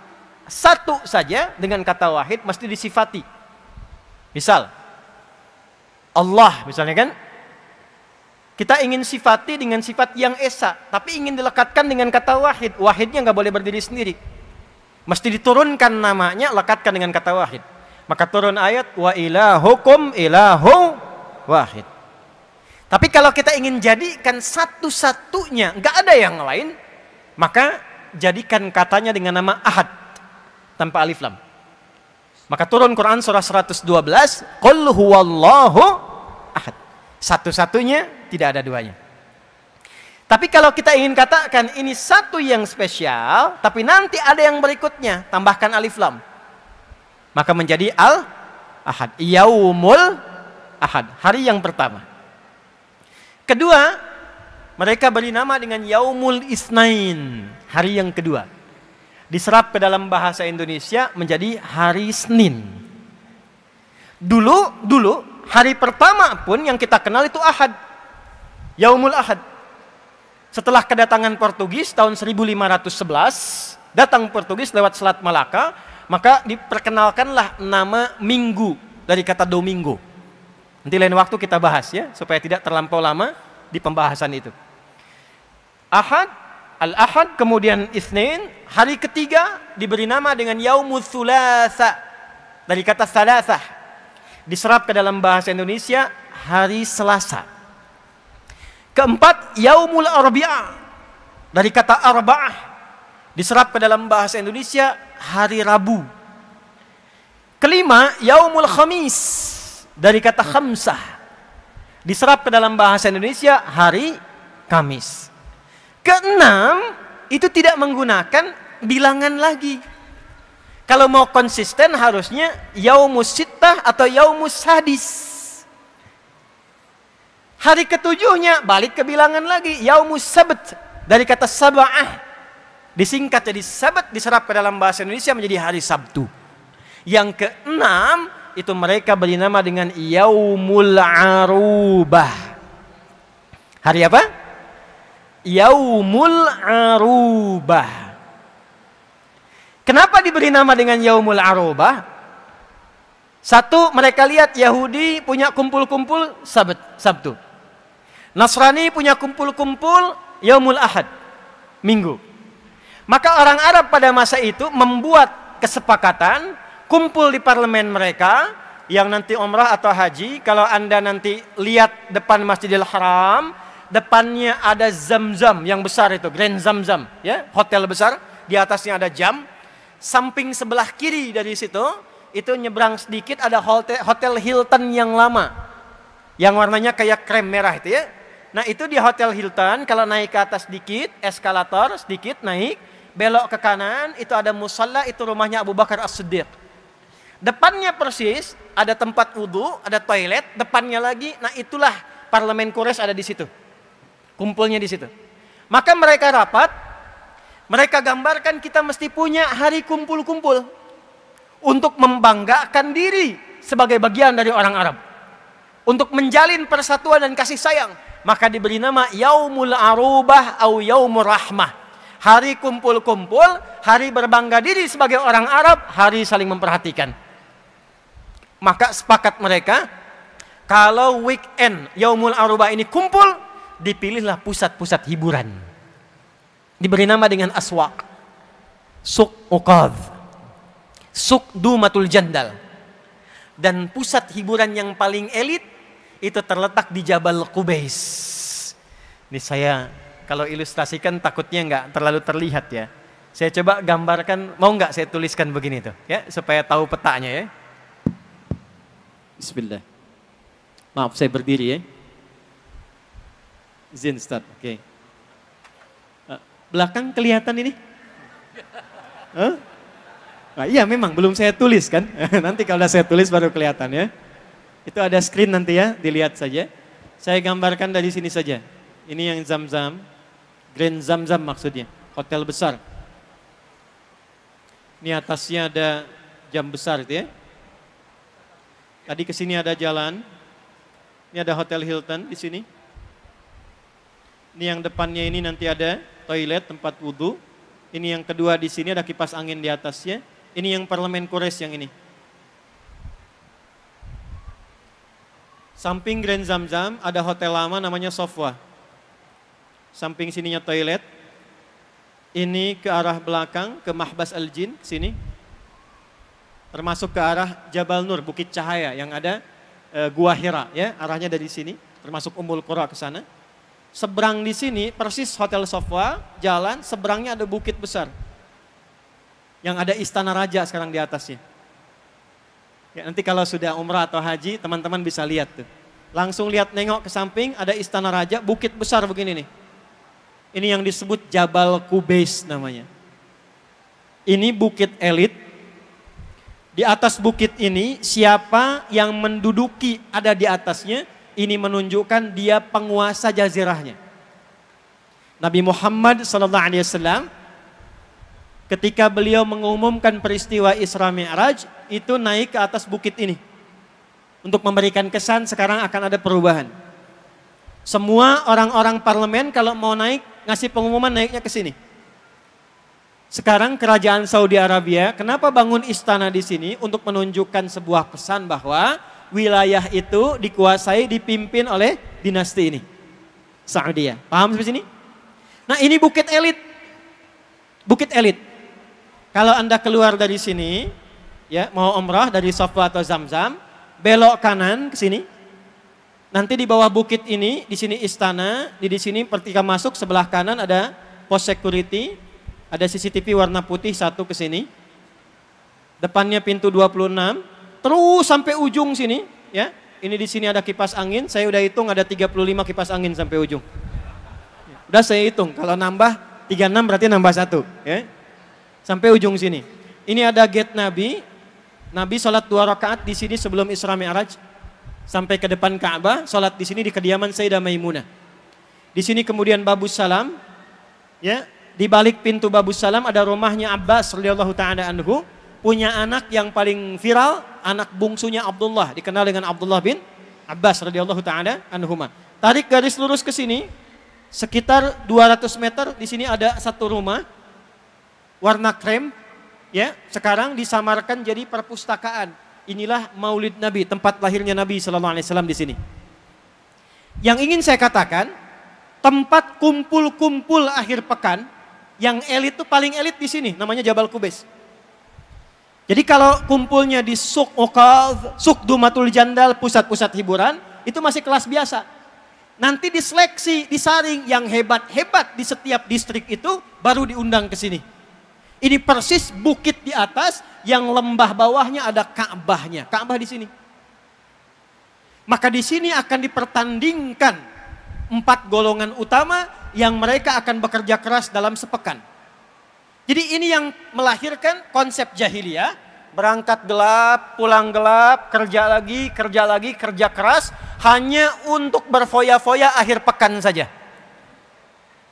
saja dengan kata wahid mesti disifati. Misal, Allah misalnya kan, kita ingin sifati dengan sifat yang esa, tapi ingin dilekatkan dengan kata wahid. Wahidnya nggak boleh berdiri sendiri, mesti diturunkan namanya, lekatkan dengan kata wahid. Maka turun ayat wa ilahukum ilahu wahid. Tapi kalau kita ingin jadikan satu-satunya, nggak ada yang lain, maka jadikan katanya dengan nama ahad tanpa alif lam. Maka turun Quran surah 112, qul huwallahu ahad. Satu-satunya, tidak ada duanya. Tapi kalau kita ingin katakan ini satu yang spesial, tapi nanti ada yang berikutnya, tambahkan alif lam, maka menjadi al-ahad. Yaumul ahad, hari yang pertama. Kedua, mereka beri nama dengan Yaumul Isnain, hari yang kedua. Diserap ke dalam bahasa Indonesia menjadi hari Senin. Dulu hari pertama pun yang kita kenal itu Ahad, Yaumul Ahad. Setelah kedatangan Portugis tahun 1511, datang Portugis lewat Selat Malaka, maka diperkenalkanlah nama Minggu dari kata Domingo. Nanti lain waktu kita bahas ya, supaya tidak terlampau lama di pembahasan itu. Ahad, Al-Ahad, kemudian Itsnin, hari ketiga diberi nama dengan Yaumul Thulatsa dari kata Thalathah. Diserap ke dalam bahasa Indonesia hari Selasa. Keempat, Yaumul Arbi'ah dari kata Arba'ah. Diserap ke dalam bahasa Indonesia hari Rabu. Kelima, Yaumul Khamis dari kata Khamsah. Diserap ke dalam bahasa Indonesia hari Kamis. Keenam, itu tidak menggunakan bilangan lagi. Kalau mau konsisten harusnya Yaumus Sittah atau Yaumus Sadis. Hari ketujuhnya balik ke bilangan lagi, Yaumus Sabt dari kata Sab'ah. Disingkat jadi Sabat, diserap ke dalam bahasa Indonesia menjadi hari Sabtu. Yang keenam, itu mereka beri nama dengan Yaumul Arubah. Hari apa? Yaumul Arubah. Kenapa diberi nama dengan Yaumul Arobah? Satu, mereka lihat Yahudi punya kumpul-kumpul Sabtu. Nasrani punya kumpul-kumpul Yaumul Ahad, Minggu. Maka orang Arab pada masa itu membuat kesepakatan kumpul di parlemen mereka, yang nanti umrah atau haji, kalau Anda nanti lihat depan Masjidil Haram, depannya ada Zam-Zam yang besar itu, Grand Zam-Zam, ya, hotel besar, di atasnya ada jam. Samping sebelah kiri dari situ, itu nyebrang sedikit ada hotel Hilton yang lama, yang warnanya kayak krem merah itu ya. Nah itu di Hotel Hilton, kalau naik ke atas sedikit, eskalator sedikit naik, belok ke kanan, itu ada musalla, itu rumahnya Abu Bakar As-Siddiq. Depannya persis ada tempat wudhu, ada toilet, depannya lagi, nah itulah parlemen Quraisy ada di situ, kumpulnya di situ. Maka mereka rapat, mereka gambarkan kita mesti punya hari kumpul-kumpul untuk membanggakan diri sebagai bagian dari orang Arab, untuk menjalin persatuan dan kasih sayang. Maka diberi nama Yaumul Arubah atau Yaumur Rahmah, hari kumpul-kumpul, hari berbangga diri sebagai orang Arab, hari saling memperhatikan. Maka sepakat mereka, kalau weekend Yaumul Arubah ini kumpul, dipilihlah pusat-pusat hiburan. Diberi nama dengan Aswaq, Suq Uqadh, Suq Dumatul Jandal. Dan pusat hiburan yang paling elit itu terletak di Jabal Qubais. Ini saya kalau ilustrasikan takutnya nggak terlalu terlihat ya. Saya coba gambarkan, mau nggak saya tuliskan begini tuh ya, supaya tahu petanya ya. Bismillah. Maaf saya berdiri ya. Izin start. Oke. Belakang kelihatan ini? Huh? Nah, iya memang belum saya tulis kan. Nanti kalau saya tulis baru kelihatan ya. Itu ada screen nanti ya, dilihat saja. Saya gambarkan dari sini saja. Ini yang Zam-Zam, Grand Zam-Zam maksudnya, hotel besar. Ini atasnya ada jam besar itu ya. Tadi ke sini ada jalan. Ini ada Hotel Hilton di sini. Ini yang depannya ini nanti ada toilet, tempat wudhu. Ini yang kedua di sini ada kipas angin di atasnya. Ini yang parlemen Quraisy yang ini. Samping Grand Zam-Zam ada hotel lama namanya Sofwa. Samping sininya toilet. Ini ke arah belakang ke Mahbas Al-Jin sini. Termasuk ke arah Jabal Nur, Bukit Cahaya yang ada Gua Hira ya, arahnya dari sini, termasuk Ummul Qura ke sana. Seberang di sini persis Hotel Sofwa, jalan seberangnya ada bukit besar. Yang ada istana raja sekarang di atasnya. Ya, nanti kalau sudah umrah atau haji, teman-teman bisa lihat tuh. Langsung lihat nengok ke samping, ada istana raja, bukit besar begini nih. Ini yang disebut Jabal Qubais namanya. Ini bukit elit. Di atas bukit ini, siapa yang menduduki ada di atasnya, ini menunjukkan dia penguasa jazirahnya. Nabi Muhammad SAW, ketika beliau mengumumkan peristiwa Isra Mi'raj, itu naik ke atas bukit ini. Untuk memberikan kesan sekarang akan ada perubahan. Semua orang-orang parlemen kalau mau naik, ngasih pengumuman naiknya ke sini. Sekarang kerajaan Saudi Arabia, kenapa bangun istana di sini? Untuk menunjukkan sebuah pesan bahwa wilayah itu dikuasai, dipimpin oleh dinasti ini. Saudi. Paham sampai sini? Nah ini bukit elit. Bukit elit. Kalau Anda keluar dari sini, ya mau umrah dari Sofwa atau Zam-Zam, belok kanan ke sini. Nanti di bawah bukit ini, di sini istana, di sini ketika masuk sebelah kanan ada pos security, ada CCTV warna putih satu ke sini. Depannya pintu 26, terus sampai ujung sini, ya. Ini di sini ada kipas angin, saya udah hitung ada 35 kipas angin sampai ujung. Udah saya hitung, kalau nambah 36 berarti nambah 1, ya. Sampai ujung sini. Ini ada gate Nabi. Nabi sholat 2 rakaat di sini sebelum Isra Mi'raj. Sampai ke depan Ka'bah, sholat di sini di kediaman Sayyidah Maimunah. Di sini kemudian Babus Salam, ya. Di balik pintu Babus Salam ada rumahnya Abbas radhiyallahu ta'ala anhu, punya anak yang paling viral, anak bungsunya Abdullah, dikenal dengan Abdullah bin Abbas radhiyallahu ta'ala anhuma. Tarik garis lurus ke sini, sekitar 200 meter, di sini ada satu rumah warna krem, ya sekarang disamarkan jadi perpustakaan. Inilah Maulid Nabi, tempat lahirnya Nabi Sallallahu Alaihi Wasallam di sini. Yang ingin saya katakan, tempat kumpul-kumpul akhir pekan, yang elit itu paling elit di sini, namanya Jabal Qubais. Jadi kalau kumpulnya di Suk Uqadh, Suk Dumatul Jandal, pusat-pusat hiburan, itu masih kelas biasa. Nanti diseleksi, disaring yang hebat-hebat di setiap distrik itu baru diundang ke sini. Ini persis bukit di atas yang lembah bawahnya ada Ka'bahnya. Ka'bah di sini. Maka di sini akan dipertandingkan 4 golongan utama yang mereka akan bekerja keras dalam sepekan. Jadi ini yang melahirkan konsep jahiliyah, berangkat gelap, pulang gelap, kerja lagi, kerja keras, hanya untuk berfoya-foya akhir pekan saja.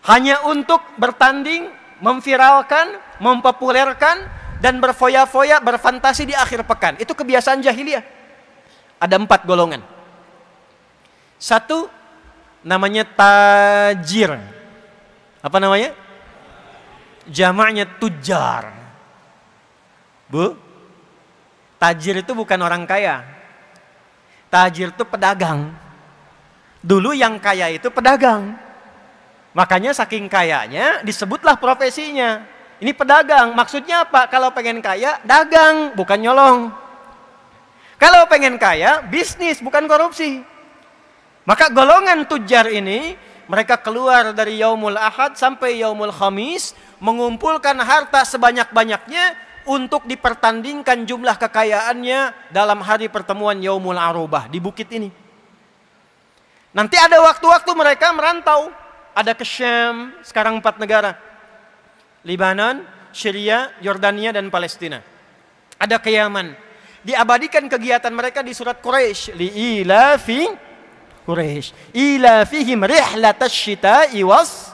Hanya untuk bertanding, memviralkan, mempopulerkan, dan berfoya-foya, berfantasi di akhir pekan. Itu kebiasaan jahiliyah. Ada 4 golongan. 1, namanya tajir. Apa namanya? Jamaknya tujar. Bu, tajir itu bukan orang kaya. Tajir itu pedagang. Dulu yang kaya itu pedagang. Makanya saking kayanya disebutlah profesinya. Ini pedagang. Maksudnya apa? Kalau pengen kaya, dagang, bukan nyolong. Kalau pengen kaya, bisnis, bukan korupsi. Maka golongan tujar ini, mereka keluar dari Yaumul Ahad sampai Yaumul Khamis, mengumpulkan harta sebanyak-banyaknya untuk dipertandingkan jumlah kekayaannya dalam hari pertemuan Yaumul Arubah di bukit ini. Nanti ada waktu-waktu mereka merantau. Ada ke Syam, sekarang 4 negara. Libanon, Syria, Yordania, dan Palestina. Ada ke Yaman. Diabadikan kegiatan mereka di surat Quraisy. Li'ilafi Quraisy. Ilafihim rihlatash syita'i was.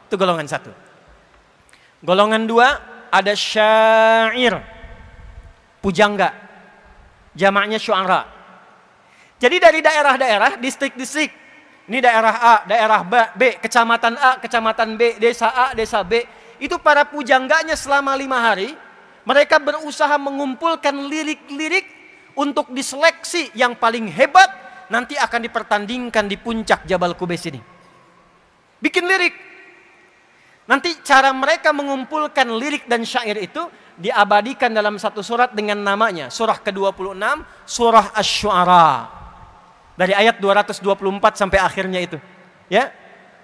Itu golongan 1. Golongan 2 ada syair, pujangga, jamaknya syu'ara. Jadi dari daerah-daerah, distrik-distrik, ini daerah A, daerah B, kecamatan A, kecamatan B, desa A, desa B, itu para pujangganya selama 5 hari, mereka berusaha mengumpulkan lirik-lirik untuk diseleksi yang paling hebat, nanti akan dipertandingkan di puncak Jabal Qubais ini. Bikin lirik. Nanti cara mereka mengumpulkan lirik dan syair itu diabadikan dalam satu surat dengan namanya. Surah ke-26, Surah Asy-Syu'ara. Dari ayat 224 sampai akhirnya itu. Ya.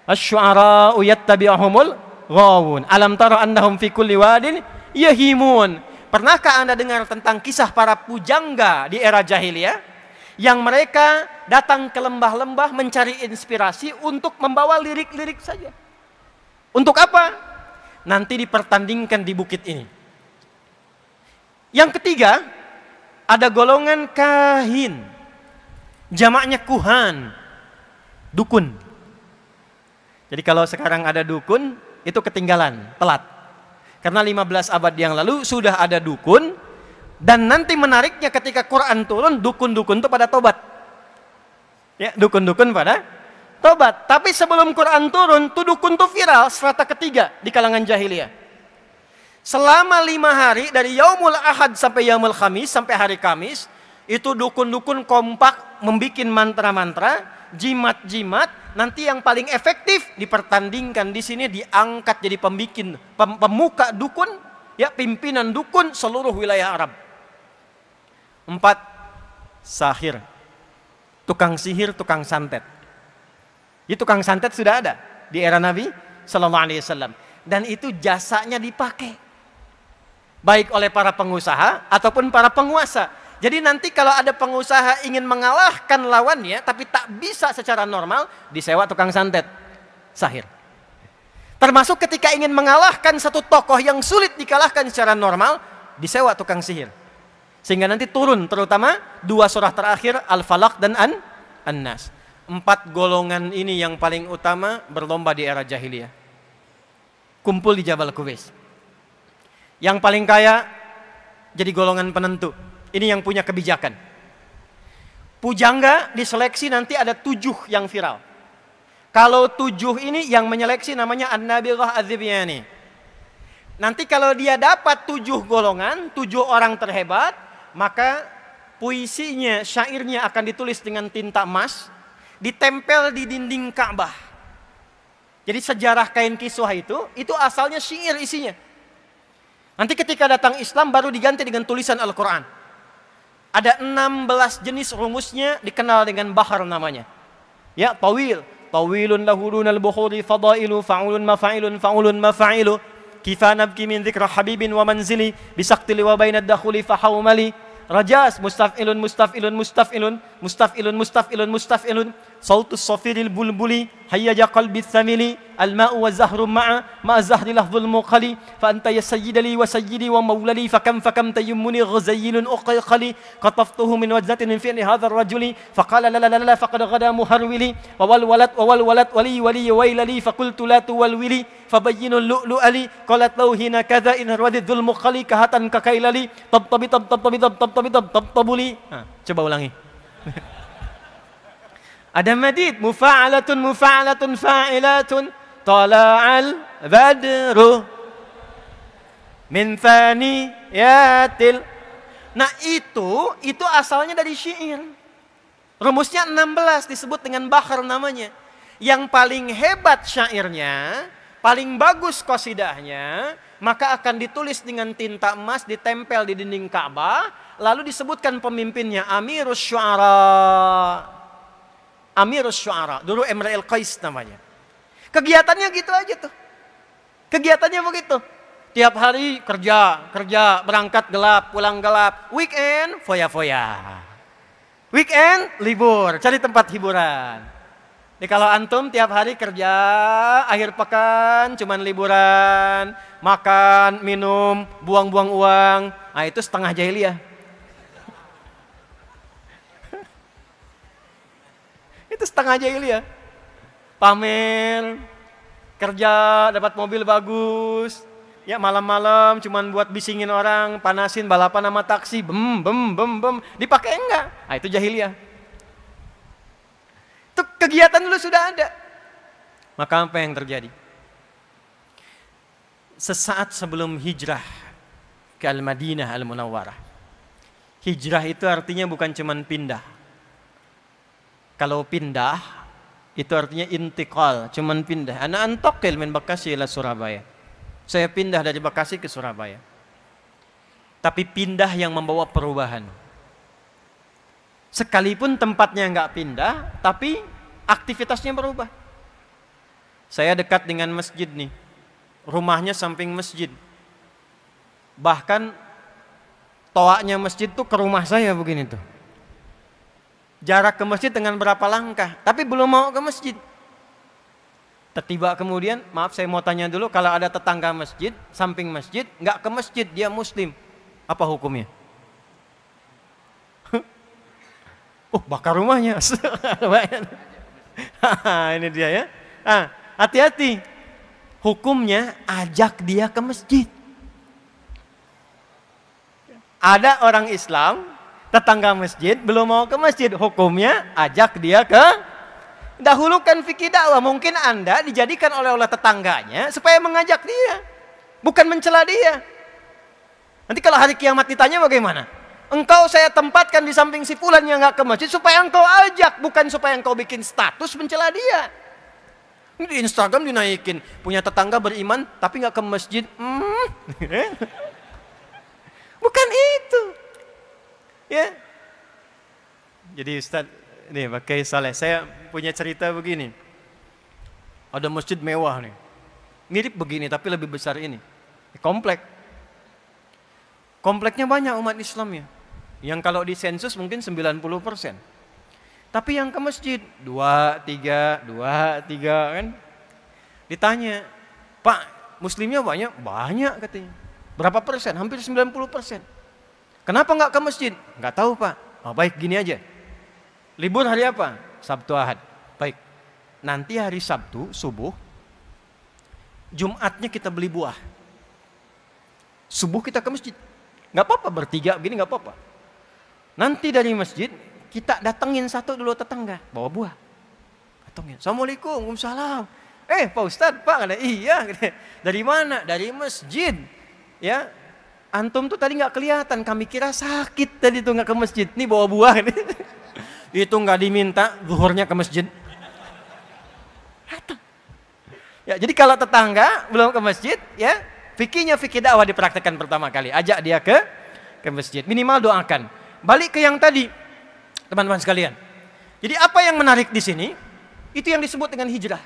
Asy-Syu'ara yattabi'uhumul ghawun. Alam tara annahum fi kulli wadin yahimun. Pernahkah Anda dengar tentang kisah para pujangga di era jahiliyah? Yang mereka datang ke lembah-lembah mencari inspirasi untuk membawa lirik-lirik saja. Untuk apa? Nanti dipertandingkan di bukit ini. Yang ketiga, ada golongan kahin. Jamaknya kuhan. Dukun. Jadi kalau sekarang ada dukun, itu ketinggalan, telat. Karena 15 abad yang lalu sudah ada dukun. Dan nanti menariknya ketika Quran turun, dukun-dukun itu pada tobat. Ya, dukun-dukun pada tobat. Tapi sebelum Quran turun, tuh dukun tuh viral, strata ketiga di kalangan jahiliyah. Selama 5 hari, dari Yaumul Ahad sampai Yaumul Khamis, sampai hari Kamis, itu dukun-dukun kompak, membikin mantra-mantra, jimat-jimat, nanti yang paling efektif dipertandingkan di sini, diangkat jadi pemuka dukun, ya pimpinan dukun seluruh wilayah Arab. 4, sahir. Tukang sihir, tukang santet. Itu tukang santet sudah ada di era Nabi Sallallahu Alaihi Wasallam, dan itu jasanya dipakai baik oleh para pengusaha ataupun para penguasa. Jadi nanti kalau ada pengusaha ingin mengalahkan lawannya tapi tak bisa secara normal, disewa tukang santet, sahir. Termasuk ketika ingin mengalahkan satu tokoh yang sulit dikalahkan secara normal, disewa tukang sihir. Sehingga nanti turun terutama 2 surah terakhir, Al-Falaq dan An-Nas. 4 golongan ini yang paling utama berlomba di era jahiliyah. Kumpul di Jabal Qubais. Yang paling kaya jadi golongan penentu. Ini yang punya kebijakan. Pujangga diseleksi nanti ada 7 yang viral. Kalau 7 ini yang menyeleksi namanya An-Nabirah Az-Zibyani. Nanti kalau dia dapat 7 golongan, 7 orang terhebat, maka puisinya, syairnya akan ditulis dengan tinta emas, ditempel di dinding Ka'bah. Jadi sejarah kain kiswah itu asalnya syair isinya. Nanti ketika datang Islam baru diganti dengan tulisan Al-Quran. Ada 16 jenis rumusnya, dikenal dengan bahar namanya. Ya, tawil. Tawilun lahurunal bukhuri fadailu fa'ulun mafa'ilun fa'ulun mafa'ilu. Kifa nabki min dzikra habibin wa manzili bisaktili wa bainad dakhuli fahawmali. Rajas, mustaf'ilun, mustaf'ilun, mustaf'ilun, mustaf'ilun, mustaf'ilun, mustaf'ilun. Sautus safiril bulbuli, hayyaja qalbi thamili. Al-ma'u wa zahru ma'a zahri lahzul muqali. Fa anta ya sayyidali wa sayyidi wa mawlali. Fakam tayyumuni ghazayyilun uqayqali. Qataftuhu min wajnatin min fi'li hadha rajuli. Faqala la la la la faqad ghada muharwili. Wa wal walat wali wali wailali. Faqultu la tuwalwili. Fabayyinul lu'lu'ali. Qalat lawhina kadha in harwadidhul muqali. Kahatan kakailali. Tabtabuli. Coba ulangi. Ada madid, mufa'alatun mufa'alatun fa'ilatun tala'al badru min thaniyatil. Nah itu asalnya dari syair. Rumusnya 16 disebut dengan bahar namanya. Yang paling hebat syairnya, paling bagus qasidahnya, maka akan ditulis dengan tinta emas, ditempel di dinding Ka'bah, lalu disebutkan pemimpinnya Amirus Syu'ara. Amirus Syu'ara, dulu Imra'il Qais namanya. Kegiatannya gitu aja tuh. Kegiatannya begitu. Tiap hari kerja, berangkat gelap, pulang gelap. Weekend, foya-foya. Weekend, libur, cari tempat hiburan. Jadi kalau antum tiap hari kerja, akhir pekan cuman liburan, makan, minum, buang-buang uang, nah itu setengah jahiliyah. Itu setengah jahiliyah. Pamer, kerja, dapat mobil bagus, ya malam-malam cuman buat bisingin orang, panasin balapan sama taksi, bem, dipakai enggak? Nah itu jahiliyah. Itu kegiatan dulu sudah ada. Maka apa yang terjadi? Sesaat sebelum hijrah ke Al-Madinah Al-Munawwarah. Hijrah itu artinya bukan cuman pindah. Kalau pindah itu artinya intiqal, cuman pindah. Ana antaqil min Bekasi ila Surabaya. Saya pindah dari Bekasi ke Surabaya. Tapi pindah yang membawa perubahan. Sekalipun tempatnya enggak pindah, tapi aktivitasnya berubah. Saya dekat dengan masjid nih. Rumahnya samping masjid. Bahkan toaknya masjid tuh ke rumah saya begini tuh. Jarak ke masjid dengan berapa langkah, tapi belum mau ke masjid. Tiba kemudian, maaf saya mau tanya dulu, kalau ada tetangga masjid, samping masjid, nggak ke masjid, dia muslim, apa hukumnya? Bakar rumahnya. Ini dia ya. Hati-hati. Hukumnya ajak dia ke masjid. Ada orang Islam, tetangga masjid, belum mau ke masjid. Hukumnya ajak dia ke. Dahulukan fikih dakwah. Mungkin Anda dijadikan oleh tetangganya supaya mengajak dia, bukan mencela dia. Nanti kalau hari kiamat ditanya bagaimana? Engkau saya tempatkan di samping si fulan yang nggak ke masjid supaya engkau ajak, bukan supaya engkau bikin status mencela dia. Ini di Instagram dinaikin, punya tetangga beriman tapi nggak ke masjid. Bukan itu. Ya. Jadi Ustaz, nih pakai Saleh, saya punya cerita begini. Ada masjid mewah nih. Mirip begini tapi lebih besar ini. Komplek. Kompleknya banyak umat Islamnya. Yang kalau di sensus mungkin 90%. Tapi yang ke masjid 2, 3 kan. Ditanya, Pak, muslimnya banyak? Banyak katanya. Berapa persen? Hampir 90%. Kenapa nggak ke masjid? Nggak tahu Pak. Baik gini aja. Libur hari apa? Sabtu Ahad. Baik. Nanti hari Sabtu subuh, Jumatnya kita beli buah. Subuh kita ke masjid. Nggak apa-apa bertiga begini nggak apa-apa. Nanti dari masjid kita datengin satu dulu tetangga bawa buah. Datengin. Assalamualaikum, waalaikumsalam. Pak Ustadz, Pak, kata, iya. Dari mana? Dari masjid. Ya, antum tuh tadi nggak kelihatan, kami kira sakit tadi tuh nggak ke masjid. Nih bawa buah. Itu nggak diminta, zuhurnya ke masjid. Ya, jadi kalau tetangga belum ke masjid, ya fikihnya fikih dakwah dipraktekkan pertama kali. Ajak dia ke masjid. Minimal doakan. Balik ke yang tadi, teman-teman sekalian. Jadi apa yang menarik di sini? Itu yang disebut dengan hijrah.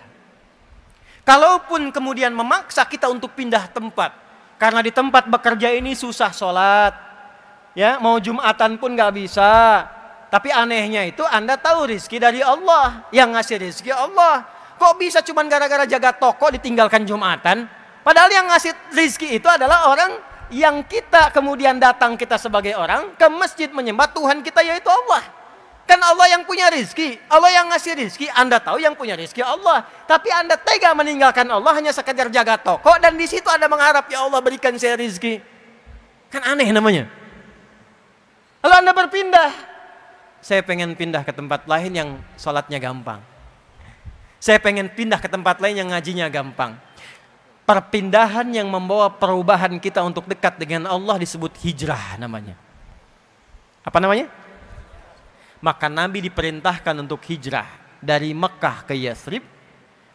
Kalaupun kemudian memaksa kita untuk pindah tempat, karena di tempat bekerja ini susah sholat, ya mau Jumatan pun nggak bisa. Tapi anehnya itu Anda tahu rizki dari Allah, yang ngasih rizki Allah. Kok bisa cuman gara-gara jaga toko ditinggalkan Jumatan? Padahal yang ngasih rizki itu adalah orang yang kita kemudian datang kita sebagai orang ke masjid menyembah Tuhan kita, yaitu Allah. Kan Allah yang punya rizki, Allah yang ngasih rizki. Anda tahu yang punya rizki Allah, tapi Anda tega meninggalkan Allah hanya sekedar jaga toko, dan di situ Anda mengharap, ya Allah berikan saya rizki. Kan aneh namanya. Lalu Anda berpindah, saya pengen pindah ke tempat lain yang sholatnya gampang. Saya pengen pindah ke tempat lain yang ngajinya gampang. Perpindahan yang membawa perubahan kita untuk dekat dengan Allah disebut hijrah namanya. Apa namanya? Maka Nabi diperintahkan untuk hijrah dari Mekah ke Yathrib,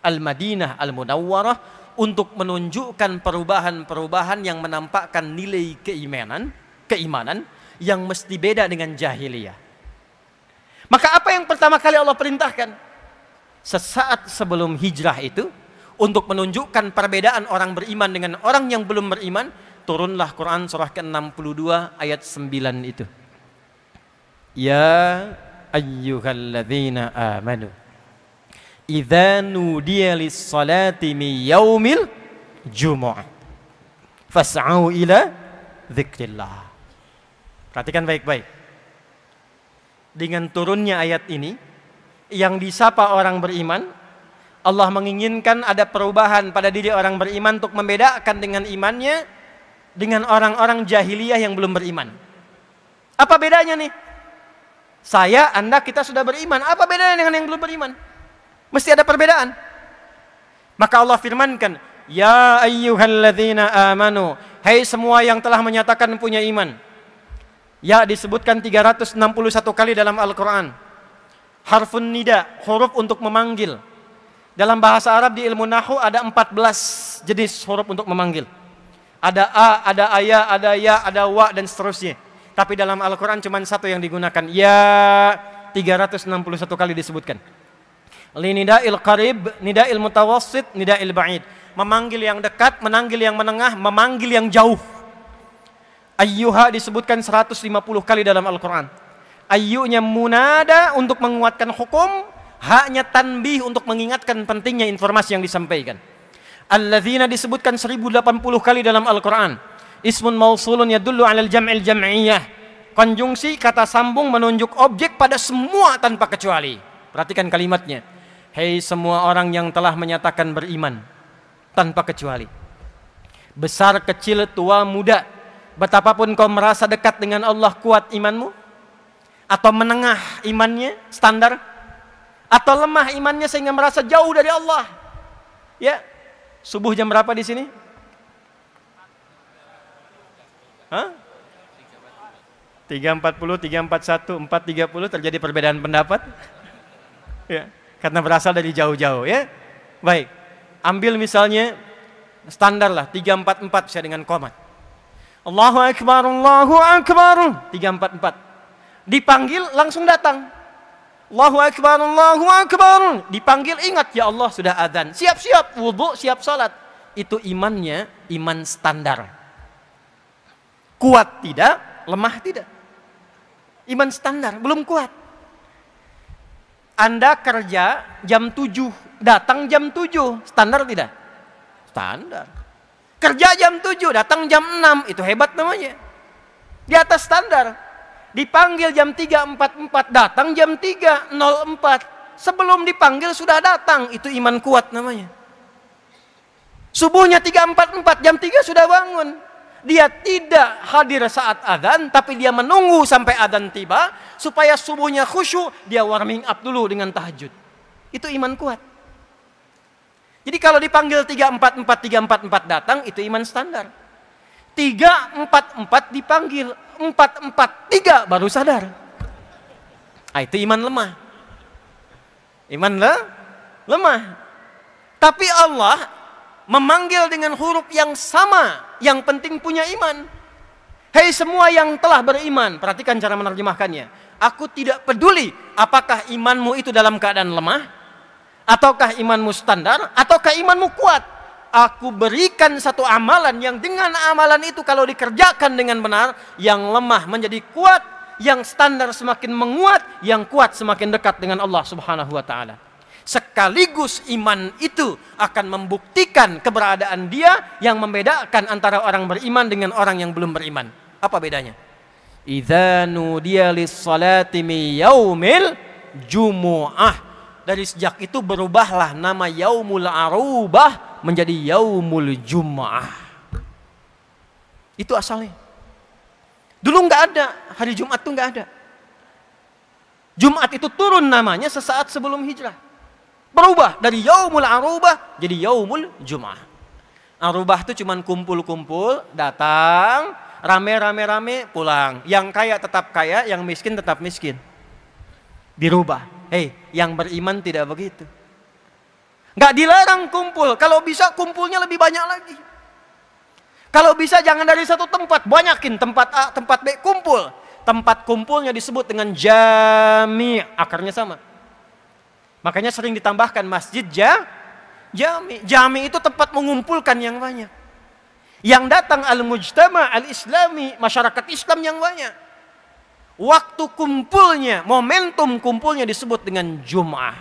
Al-Madinah Al-Munawwarah, untuk menunjukkan perubahan-perubahan yang menampakkan nilai keimanan yang mesti beda dengan jahiliyah. Maka apa yang pertama kali Allah perintahkan? Sesaat sebelum hijrah itu, untuk menunjukkan perbedaan orang beriman dengan orang yang belum beriman, turunlah Quran surah ke-62 ayat 9 itu. Ya ayyuhalladzina amanu idza nudiya lis-salati min yaumil jumu'ah fas'au ila dzikrillah. Perhatikan baik-baik. Dengan turunnya ayat ini yang disapa orang beriman, Allah menginginkan ada perubahan pada diri orang beriman untuk membedakan dengan imannya dengan orang-orang jahiliyah yang belum beriman. Apa bedanya nih? Saya, Anda, kita sudah beriman. Apa bedanya dengan yang belum beriman? Mesti ada perbedaan. Maka Allah firmankan, ya ayyuhalladzina amanu, hai semua yang telah menyatakan punya iman. Ya disebutkan 361 kali dalam Al-Quran. Harfun nida, huruf untuk memanggil. Dalam bahasa Arab di ilmu Nahwu ada 14 jenis huruf untuk memanggil. Ada a, ada aya, ada ya, ada wa, dan seterusnya. Tapi dalam Al-Quran cuma satu yang digunakan. Ya 361 kali disebutkan. Linida'il qarib, nida'il mutawassit, nida'il ba'id. Memanggil yang dekat, memanggil yang menengah, memanggil yang jauh. Ayyuha disebutkan 150 kali dalam Al-Quran. Ayyunya munada untuk menguatkan hukum, haknya tanbih untuk mengingatkan pentingnya informasi yang disampaikan. Alladzina disebutkan 1080 kali dalam Al-Quran. Ismun mausulun yadullu alal jam'il jam'iyah. Konjungsi kata sambung menunjuk objek pada semua tanpa kecuali. Perhatikan kalimatnya. Hei semua orang yang telah menyatakan beriman tanpa kecuali. Besar, kecil, tua, muda. Betapapun kau merasa dekat dengan Allah, kuat imanmu, atau menengah imannya, standar, atau lemah imannya sehingga merasa jauh dari Allah. Ya, subuh jam berapa di sini? 3.40, 3.41, 4.30 terjadi perbedaan pendapat. Ya, karena berasal dari jauh-jauh, ya. Baik. Ambil misalnya standar lah 3.44 bisa dengan komat. Allahu akbar, Allahu akbar. 3.44. Dipanggil langsung datang. Allahu akbar, Allahu akbar. Dipanggil ingat, ya Allah sudah adzan. Siap-siap wudu, siap salat. Itu imannya iman standar. Kuat tidak, lemah tidak. Iman standar, belum kuat. Anda kerja jam 7, datang jam 7, standar tidak? Standar. Kerja jam 7, datang jam 6, itu hebat namanya. Di atas standar. Dipanggil jam 3.44, datang jam 3.04. Sebelum dipanggil sudah datang, itu iman kuat namanya. Subuhnya 3.44, jam 3 sudah bangun. Dia tidak hadir saat adzan, tapi dia menunggu sampai adzan tiba supaya subuhnya khusyuk, dia warming up dulu dengan tahajud. Itu iman kuat. Jadi kalau dipanggil 344 datang, itu iman standar. 344 dipanggil, 443 baru sadar. Itu iman lemah. Iman lemah. Tapi Allah memanggil dengan huruf yang sama, yang penting punya iman. Hei semua yang telah beriman, perhatikan cara menerjemahkannya. Aku tidak peduli apakah imanmu itu dalam keadaan lemah, ataukah imanmu standar, ataukah imanmu kuat. Aku berikan satu amalan yang dengan amalan itu kalau dikerjakan dengan benar, yang lemah menjadi kuat, yang standar semakin menguat, yang kuat semakin dekat dengan Allah Subhanahu wa taala. Sekaligus iman itu akan membuktikan keberadaan dia yang membedakan antara orang beriman dengan orang yang belum beriman. Apa bedanya? Idza nudiya lis-salati min yaumil jumu'ah. Dari sejak itu berubahlah nama Yaumul Arubah menjadi Yaumul Jum'ah. Itu asalnya. Dulu nggak ada, hari Jumat tuh nggak ada. Jumat itu turun namanya sesaat sebelum hijrah. Berubah dari Yaumul Arubah jadi Yaumul Jum'ah. Arubah itu cuman kumpul-kumpul, datang, rame-rame pulang. Yang kaya tetap kaya, yang miskin tetap miskin. Dirubah. Hei, yang beriman tidak begitu. Nggak dilarang kumpul. Kalau bisa kumpulnya lebih banyak lagi. Kalau bisa jangan dari satu tempat, banyakin tempat A, tempat B, kumpul. Tempat kumpulnya disebut dengan jami', akarnya sama. Makanya sering ditambahkan masjid jami'. Jami' itu tempat mengumpulkan yang banyak. Yang datang al-mujtama' al-islami, masyarakat Islam yang banyak. Waktu kumpulnya, momentum kumpulnya disebut dengan Jum'ah.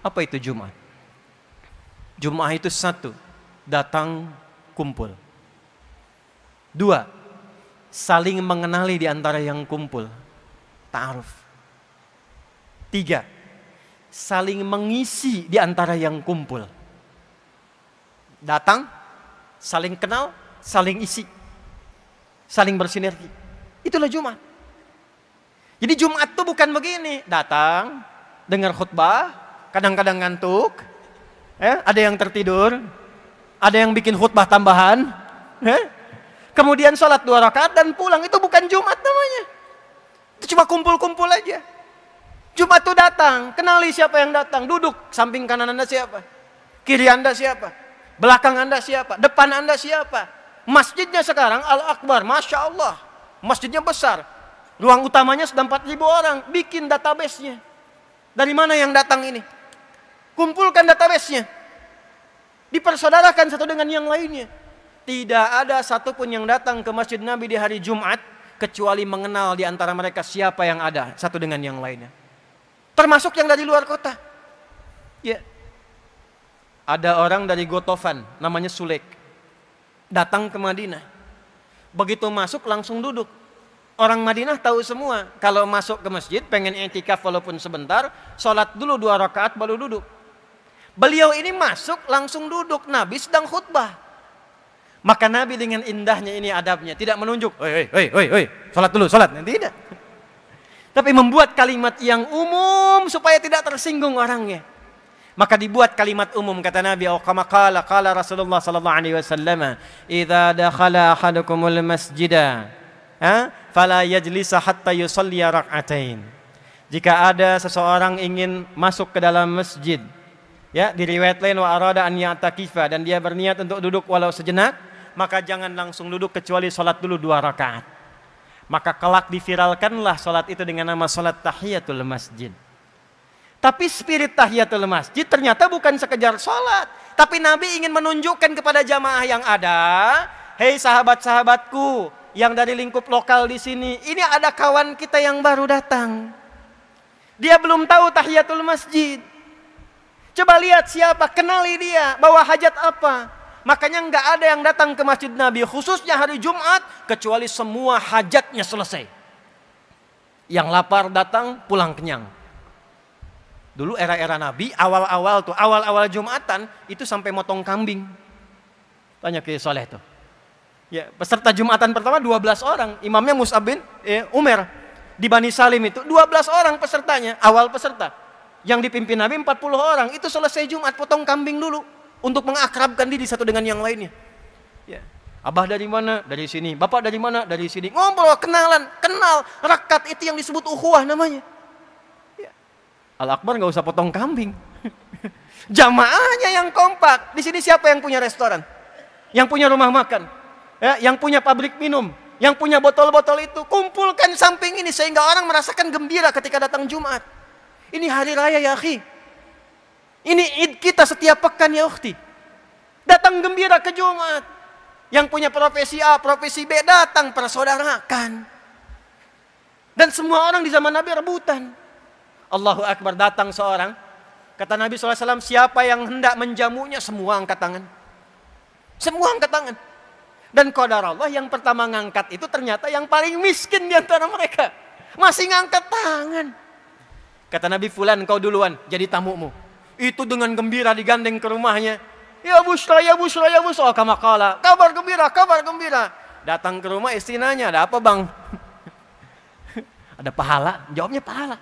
Apa itu Jum'ah? Jum'ah itu satu, datang kumpul. Dua, saling mengenali di antara yang kumpul. Ta'aruf. Tiga, saling mengisi di antara yang kumpul. Datang, saling kenal, saling isi. Saling bersinergi. Itulah Jumat. Jadi Jumat itu bukan begini, datang, dengar khutbah, kadang-kadang ngantuk, ada yang tertidur, ada yang bikin khutbah tambahan, kemudian sholat 2 rakaat dan pulang. Itu bukan Jumat namanya. Itu cuma kumpul-kumpul aja. Jumat itu datang, kenali siapa yang datang, duduk, samping kanan Anda siapa, kiri Anda siapa, belakang Anda siapa, depan Anda siapa. Masjidnya sekarang Al-Akbar, Masya Allah, masjidnya besar. Ruang utamanya sudah 4.000 orang. Bikin database-nya. Dari mana yang datang ini? Kumpulkan database-nya. Dipersaudarakan satu dengan yang lainnya. Tidak ada satupun yang datang ke Masjid Nabi di hari Jumat kecuali mengenal di antara mereka siapa yang ada satu dengan yang lainnya. Termasuk yang dari luar kota. Ya. Ada orang dari Gotofan, namanya Sulek. Datang ke Madinah. Begitu masuk langsung duduk. Orang Madinah tahu semua, kalau masuk ke masjid pengen i'tikaf walaupun sebentar, sholat dulu 2 rakaat baru duduk. Beliau ini masuk langsung duduk, Nabi sedang khutbah. Maka Nabi dengan indahnya ini adabnya, tidak menunjuk, "Hoi, sholat dulu, sholat." Tidak. Tapi membuat kalimat yang umum supaya tidak tersinggung orangnya. Maka dibuat kalimat umum, kata Nabi, kama qala Rasulullah sallallahu alaihi wasallam, "Idza dakhala ahadukumul masjida, fala yajlisa hatta yusalli rak'atain." Jika ada seseorang ingin masuk ke dalam masjid, ya, di riwayat lain wa arada an ya'takifa, dan dia berniat untuk duduk walau sejenak, maka jangan langsung duduk kecuali salat dulu 2 rakaat. Maka kelak diviralkanlah salat itu dengan nama salat tahiyatul masjid. Tapi spirit tahiyatul masjid ternyata bukan sekedar salat, tapi Nabi ingin menunjukkan kepada jamaah yang ada, hei sahabat-sahabatku yang dari lingkup lokal di sini, ini ada kawan kita yang baru datang. Dia belum tahu tahiyatul masjid. Coba lihat siapa, kenali dia, bawa hajat apa. Makanya nggak ada yang datang ke Masjid Nabi khususnya hari Jumat kecuali semua hajatnya selesai. Yang lapar datang, pulang kenyang. Dulu era-era Nabi, awal-awal Jumatan itu sampai motong kambing. Tanya ke Soleh tuh. Ya, peserta Jumatan pertama 12 orang, imamnya Mus'ab bin Umair di Bani Salim itu 12 orang pesertanya, awal peserta. Yang dipimpin Nabi 40 orang, itu selesai Jumat potong kambing dulu. untuk mengakrabkan diri satu dengan yang lainnya. Ya. Abah dari mana? Dari sini. Bapak dari mana? Dari sini. Ngobrol, kenalan, kenal, rekat, itu yang disebut ukhuwah namanya. Ya. Al-Akbar nggak usah potong kambing. Jamaahnya yang kompak. Di sini siapa yang punya restoran? Yang punya rumah makan? Ya, yang punya pabrik minum? Yang punya botol-botol itu? Kumpulkan samping ini sehingga orang merasakan gembira ketika datang Jumat. Ini hari raya ya akhi. Ini Id kita setiap pekan ya ukhti. Datang gembira ke Jumat. Yang punya profesi A, profesi B datang persaudarakan. Dan semua orang di zaman Nabi rebutan. Allahu Akbar, datang seorang. Kata Nabi SAW, siapa yang hendak menjamunya, semua angkat tangan. Semua angkat tangan. Dan qadar Allah yang pertama ngangkat itu ternyata yang paling miskin di antara mereka. Masih ngangkat tangan. Kata Nabi, fulan kau duluan jadi tamumu. Itu dengan gembira digandeng ke rumahnya. Ya busra, ya busra, ya busra. Kamakala, kabar gembira, kabar gembira. Datang ke rumah istri nanya, ada apa bang? Ada pahala? Jawabnya pahala.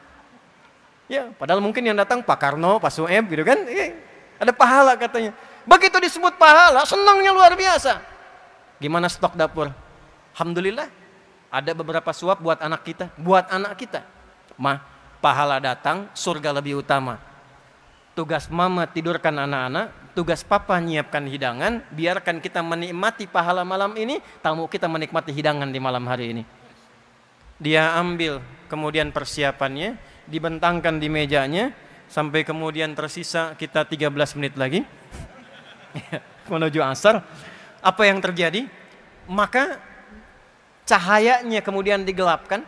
Ya, padahal mungkin yang datang Pak Karno, Pak Sueb gitu kan. Ada pahala katanya. Begitu disebut pahala, senangnya luar biasa. Gimana stok dapur? Alhamdulillah, ada beberapa suap buat anak kita. Buat anak kita. Pahala datang, surga lebih utama. Tugas mama tidurkan anak-anak, tugas papa nyiapkan hidangan, biarkan kita menikmati pahala malam ini, tamu kita menikmati hidangan di malam hari ini. Dia ambil kemudian persiapannya, dibentangkan di mejanya, sampai kemudian tersisa kita 13 menit lagi menuju asar. Apa yang terjadi? Maka cahayanya kemudian digelapkan,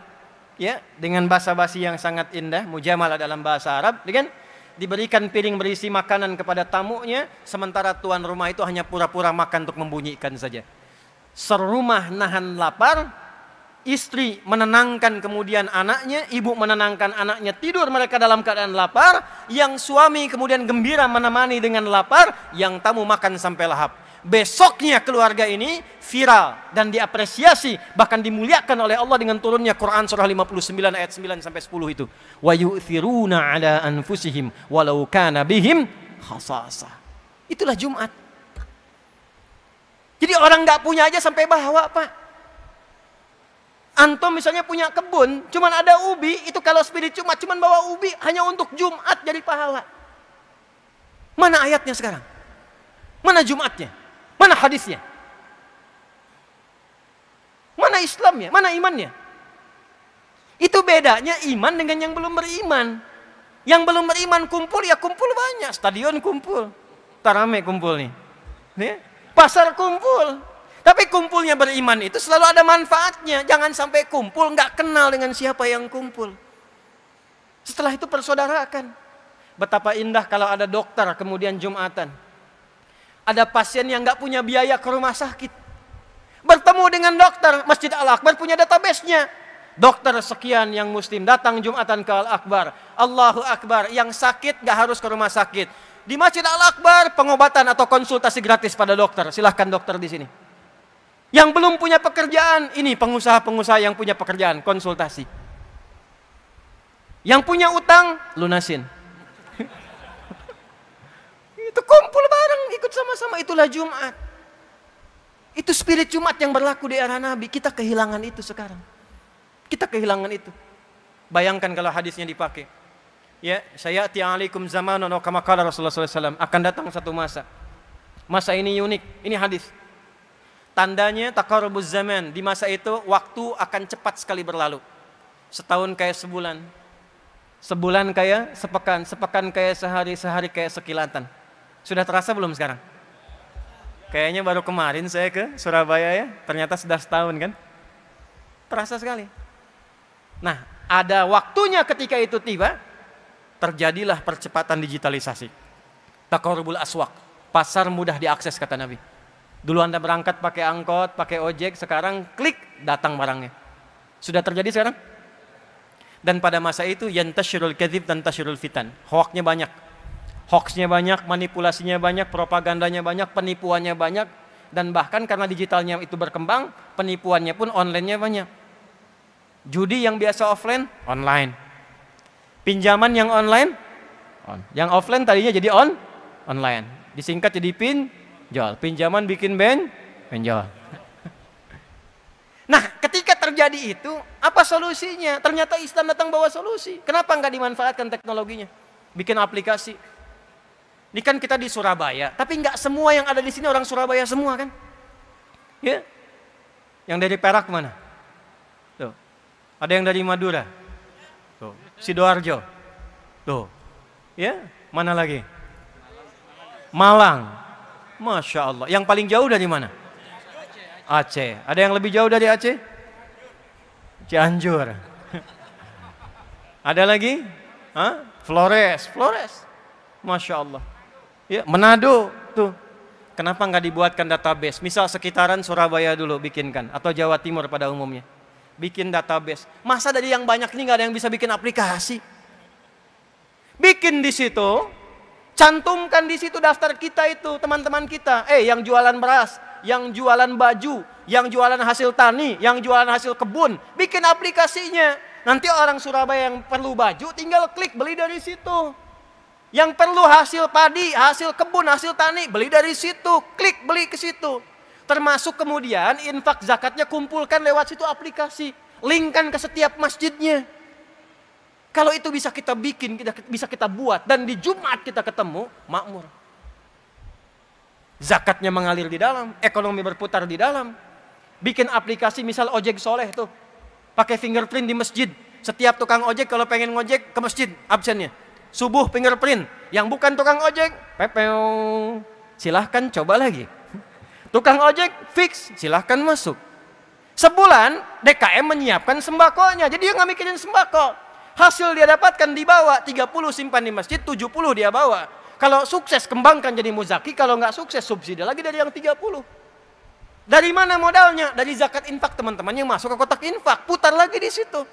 ya, dengan basa-basi yang sangat indah, mujamalah dalam bahasa Arab, kan? Diberikan piring berisi makanan kepada tamunya, sementara tuan rumah itu hanya pura-pura makan untuk membunyikan saja. Serumah nahan lapar, istri menenangkan kemudian anaknya, ibu menenangkan anaknya, tidur mereka dalam keadaan lapar, yang suami kemudian gembira menemani dengan lapar, yang tamu makan sampai lahap. Besoknya keluarga ini viral dan diapresiasi, bahkan dimuliakan oleh Allah dengan turunnya Quran surah 59 ayat 9 sampai 10 itu. Wa yu'thiruna ala anfusihim walau kana bihim khasasah. Itulah Jumat. Jadi orang nggak punya aja sampai bawa, Pak. Antum misalnya punya kebun, cuman ada ubi, itu kalau spirit Jumat cuman bawa ubi hanya untuk Jumat jadi pahala. Mana ayatnya sekarang? Mana Jumatnya? Mana hadisnya? Mana Islamnya? Mana imannya? Itu bedanya iman dengan yang belum beriman. Yang belum beriman kumpul, ya kumpul banyak. Stadion kumpul. Tarame kumpul nih. Pasar kumpul. Tapi kumpulnya beriman itu selalu ada manfaatnya. Jangan sampai kumpul nggak kenal dengan siapa yang kumpul. Setelah itu persaudarakan. Betapa indah kalau ada dokter kemudian Jumatan. Ada pasien yang nggak punya biaya ke rumah sakit. Bertemu dengan dokter, Masjid Al-Akbar punya database-nya. Dokter sekian yang muslim datang Jumatan ke Al-Akbar. Allahu Akbar, yang sakit nggak harus ke rumah sakit. Di Masjid Al-Akbar pengobatan atau konsultasi gratis pada dokter. Silahkan dokter di sini. Yang belum punya pekerjaan, ini pengusaha-pengusaha yang punya pekerjaan, konsultasi. Yang punya utang, lunasin. Itu kumpul bareng, ikut sama-sama, itulah Jumat. Itu spirit Jumat yang berlaku di era Nabi. Kita kehilangan itu sekarang. Kita kehilangan itu. Bayangkan kalau hadisnya dipakai. Ya, sayati alaikum zamanun kama qala Rasulullah SAW, akan datang satu masa. Masa ini unik, ini hadis. Tandanya taqarrubuz zaman, di masa itu waktu akan cepat sekali berlalu. Setahun kayak sebulan. Sebulan kayak sepekan, sepekan kayak sehari, sehari kayak sekilatan. Sudah terasa belum sekarang? Kayaknya baru kemarin saya ke Surabaya ya, ternyata sudah setahun kan? Terasa sekali. Nah, ada waktunya ketika itu tiba, terjadilah percepatan digitalisasi. Taqarrubul aswaq, pasar mudah diakses kata Nabi. Dulu Anda berangkat pakai angkot, pakai ojek, sekarang klik datang barangnya. Sudah terjadi sekarang? Dan pada masa itu yantashirul kadzib dan tashirul fitan. Hoaxnya banyak. Hoaxnya banyak, manipulasinya banyak, propagandanya banyak, penipuannya banyak, dan bahkan karena digitalnya itu berkembang, penipuannya pun online-nya banyak. Judi yang biasa offline, online. Pinjaman yang online, yang offline tadinya jadi online. disingkat jadi pinjol. Pinjaman bikin benjol. Nah, ketika terjadi itu, apa solusinya? Ternyata Islam datang bawa solusi. Kenapa nggak dimanfaatkan teknologinya? Bikin aplikasi. Ini kan kita di Surabaya, tapi nggak semua yang ada di sini orang Surabaya semua kan? Ya, yang dari Perak mana? Tuh, ada yang dari Madura, tuh, Sidoarjo, tuh, ya, mana lagi? Malang, Masya Allah. Yang paling jauh dari mana? Aceh. Ada yang lebih jauh dari Aceh? Cianjur. Ada lagi? Hah? Flores. Masya Allah. Ya, Manado tuh. Kenapa nggak dibuatkan database? Misal sekitaran Surabaya dulu bikinkan, atau Jawa Timur pada umumnya. Bikin database. Masa dari yang banyak ini nggak ada yang bisa bikin aplikasi? Bikin di situ, cantumkan di situ daftar kita itu, teman-teman kita. Yang jualan beras, yang jualan baju, yang jualan hasil tani, yang jualan hasil kebun, bikin aplikasinya. Nanti orang Surabaya yang perlu baju tinggal klik beli dari situ. Yang perlu hasil padi, hasil kebun, hasil tani, beli dari situ, klik beli ke situ. Termasuk kemudian infak zakatnya kumpulkan lewat situ aplikasi, linkkan ke setiap masjidnya. Kalau itu bisa kita bikin, bisa kita buat, dan di Jumat kita ketemu, makmur. Zakatnya mengalir di dalam, ekonomi berputar di dalam. Bikin aplikasi misal ojek soleh tuh, pakai fingerprint di masjid. Setiap tukang ojek kalau pengen ngojek ke masjid, absennya. Subuh fingerprint, yang bukan tukang ojek, pepeo, silahkan coba lagi. Tukang ojek fix, silahkan masuk. Sebulan DKM menyiapkan sembakonya, jadi dia nggak mikirin sembako. Hasil dia dapatkan dibawa, 30 simpan di masjid, 70 dia bawa. Kalau sukses kembangkan jadi muzaki, kalau nggak sukses subsidi lagi dari yang 30. Dari mana modalnya? Dari zakat infak teman-teman yang masuk ke kotak infak, putar lagi di situ.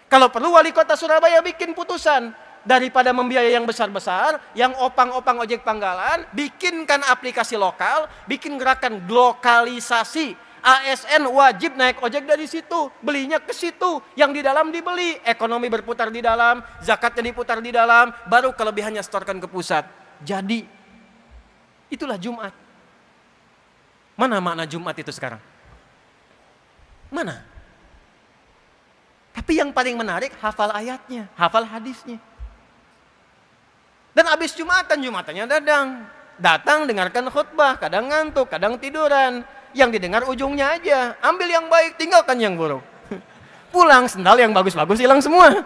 Kalau perlu wali kota Surabaya bikin putusan, daripada membiayai yang besar-besar, yang opang-opang ojek panggalan, bikinkan aplikasi lokal, bikin gerakan lokalisasi. ASN wajib naik ojek dari situ, belinya ke situ, yang di dalam dibeli, ekonomi berputar di dalam, zakatnya diputar di dalam, baru kelebihannya setorkan ke pusat. Jadi, itulah Jumat. Mana makna Jumat itu sekarang? Mana? Tapi yang paling menarik, hafal ayatnya, hafal hadisnya. Dan habis Jumatannya datang dengarkan khutbah, kadang ngantuk, kadang tiduran. Yang didengar ujungnya aja, ambil yang baik, tinggalkan yang buruk. Pulang sendal yang bagus-bagus hilang semua.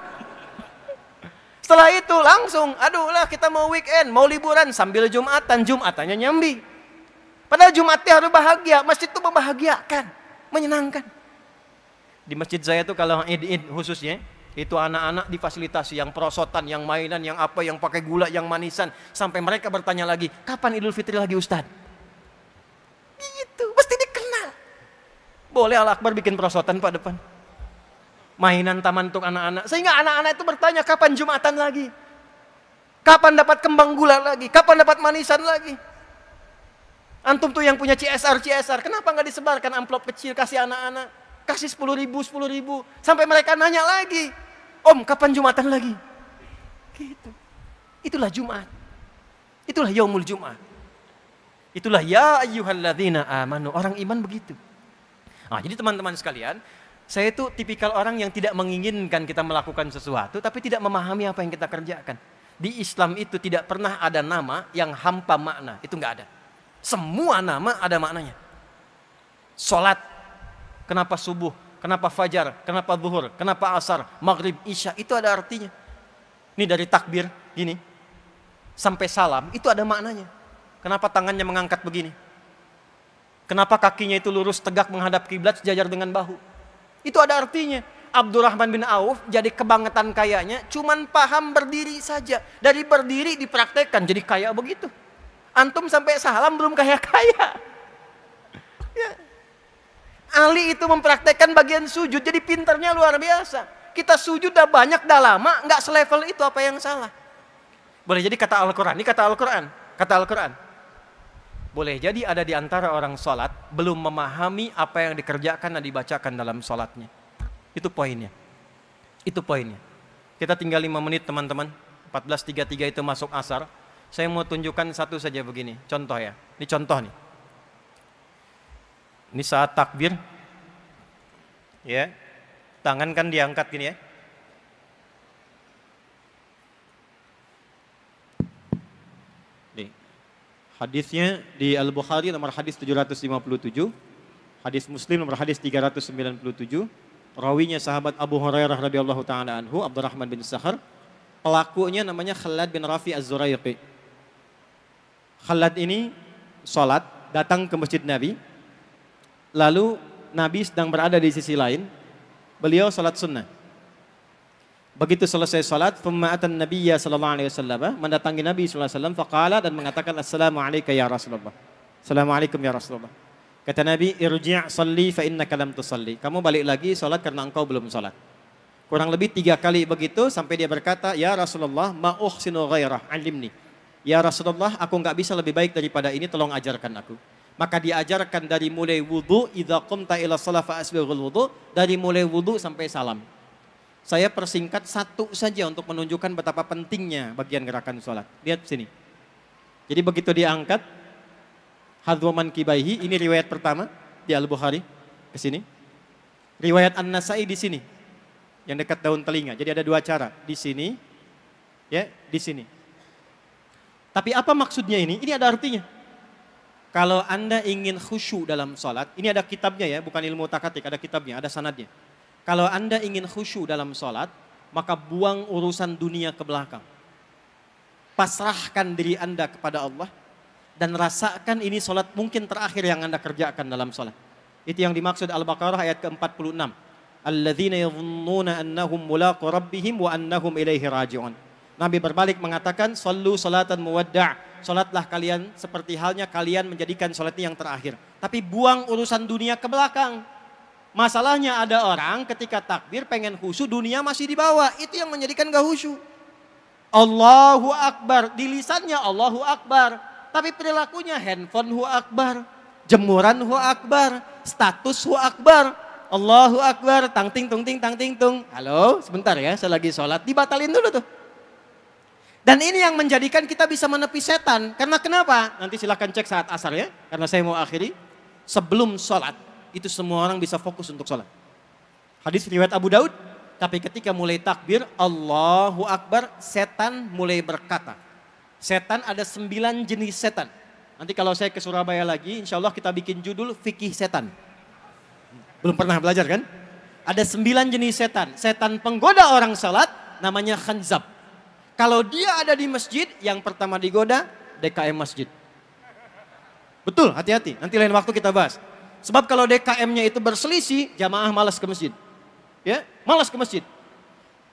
Setelah itu langsung, aduh lah kita mau weekend, mau liburan sambil Jumatannya nyambi. Padahal Jumatnya harus bahagia, masjid itu membahagiakan, menyenangkan. Di masjid saya tuh kalau Id khususnya, itu anak-anak difasilitasi yang perosotan, yang mainan, yang apa, yang pakai gula, yang manisan. Sampai mereka bertanya lagi, kapan Idul Fitri lagi Ustadz? Gitu, mesti dikenal. Boleh Allah Akbar bikin perosotan Pak depan. Mainan taman untuk anak-anak. Sehingga anak-anak itu bertanya, kapan Jumatan lagi? Kapan dapat kembang gula lagi? Kapan dapat manisan lagi? Antum tuh yang punya CSR, kenapa nggak disebarkan amplop kecil kasih anak-anak? Kasih 10.000. Sampai mereka nanya lagi, Om kapan Jumatan lagi? Gitu. Itulah Jumat. Itulah Yaumul Jumat. Itulah ya ayyuhalladzina amanu. Orang iman begitu. Nah, jadi teman-teman sekalian, saya itu tipikal orang yang tidak menginginkan kita melakukan sesuatu, tapi tidak memahami apa yang kita kerjakan. Di Islam itu tidak pernah ada nama yang hampa makna. Itu nggak ada. Semua nama ada maknanya. Salat, kenapa subuh, kenapa fajar, kenapa zuhur, kenapa asar, maghrib, isya, itu ada artinya. Ini dari takbir, gini, sampai salam, itu ada maknanya. Kenapa tangannya mengangkat begini? Kenapa kakinya itu lurus tegak menghadap kiblat sejajar dengan bahu? Itu ada artinya. Abdurrahman bin Auf jadi kebangetan kayanya, cuman paham berdiri saja. Dari berdiri dipraktekkan jadi kaya begitu. Antum sampai salam belum kaya-kaya. Ya. Ali itu mempraktekkan bagian sujud, jadi pintarnya luar biasa. Kita sujud dah banyak, dah lama, nggak selevel itu, apa yang salah? Boleh jadi kata Al-Quran, ini kata Al-Quran. Boleh jadi ada di antara orang sholat belum memahami apa yang dikerjakan dan dibacakan dalam sholatnya. Itu poinnya. Kita tinggal 5 menit teman-teman. 14.33 itu masuk asar. Saya mau tunjukkan satu saja begini, contoh ya. Ini contoh nih. Ini saat takbir, ya, tangan kan diangkat gini ya. Nih, hadisnya di Al-Bukhari nomor hadis 757, hadis Muslim nomor hadis 397, rawinya sahabat Abu Hurairah radhiyallahu taala anhu, Abdurrahman bin Sakhar, pelakunya namanya Khalad bin Rafi Az-Zuraiqi. Khalad ini sholat, datang ke masjid Nabi. Lalu Nabi sedang berada di sisi lain, beliau salat sunnah. Begitu selesai salat, pema'atan Nabiyya sallallahu alaihi wasallam, mendatangi Nabi sallallahu alaihi wasallam, faqala, dan mengatakan, Assalamualaikum ya Rasulullah. Assalamualaikum ya Rasulullah. Kata Nabi, irji' salli fa innaka lam tusalli. Kamu balik lagi salat karena engkau belum salat. Kurang lebih 3 kali begitu sampai dia berkata, ya Rasulullah, ma uhsinu ghairah, alimni. Ya Rasulullah, aku enggak bisa lebih baik daripada ini, tolong ajarkan aku. Maka diajarkan dari mulai wudu, idza qumta ila shalah fa asbighul wudu, dari mulai wudu sampai salam. Saya persingkat satu saja untuk menunjukkan betapa pentingnya bagian gerakan salat. Lihat sini. Jadi begitu diangkat hadwaman kibaihi, ini riwayat pertama di Al-Bukhari ke sini. Riwayat An-Nasa'i di sini. Yang dekat daun telinga. Jadi ada 2 cara, di sini ya, di sini. Tapi apa maksudnya ini? Ini ada artinya. Kalau Anda ingin khusyuk dalam sholat, ini ada kitabnya ya, bukan ilmu takatik, ada kitabnya, ada sanadnya. Kalau Anda ingin khusyuk dalam sholat, maka buang urusan dunia ke belakang. Pasrahkan diri Anda kepada Allah, dan rasakan ini sholat mungkin terakhir yang Anda kerjakan dalam sholat. Itu yang dimaksud Al-Baqarah ayat ke-46. Alladzina yadhunnuna annahum mulaqu rabbihim wa annahum ilaihi raji'un. Nabi berbalik mengatakan, sallu salatan muwadda'. Salatlah kalian seperti halnya kalian menjadikan salat ini yang terakhir. Tapi buang urusan dunia ke belakang. Masalahnya ada orang ketika takbir pengen khusyuk, dunia masih di bawah. Itu yang menjadikan gak khusyuk. Allahu Akbar, di lisannya Allahu Akbar. Tapi perilakunya handphone Hu Akbar, jemuran Hu Akbar, status Hu Akbar. Allahu Akbar, tang ting tung ting tang ting tung. Halo, sebentar ya, saya lagi sholat, dibatalin dulu tuh. Dan ini yang menjadikan kita bisa menepi setan. Karena kenapa? Nanti silahkan cek saat asar ya. Karena saya mau akhiri. Sebelum sholat, itu semua orang bisa fokus untuk sholat. Hadis riwayat Abu Daud. Tapi ketika mulai takbir, Allahu Akbar, setan mulai berkata. Setan ada 9 jenis setan. Nanti kalau saya ke Surabaya lagi, insya Allah kita bikin judul Fikih Setan. Belum pernah belajar kan? Ada 9 jenis setan. Setan penggoda orang sholat, namanya khanzab. Kalau dia ada di masjid, yang pertama digoda, DKM masjid. Betul, hati-hati. Nanti lain waktu kita bahas. Sebab kalau DKM-nya itu berselisih, jamaah malas ke masjid. Ya, malas ke masjid.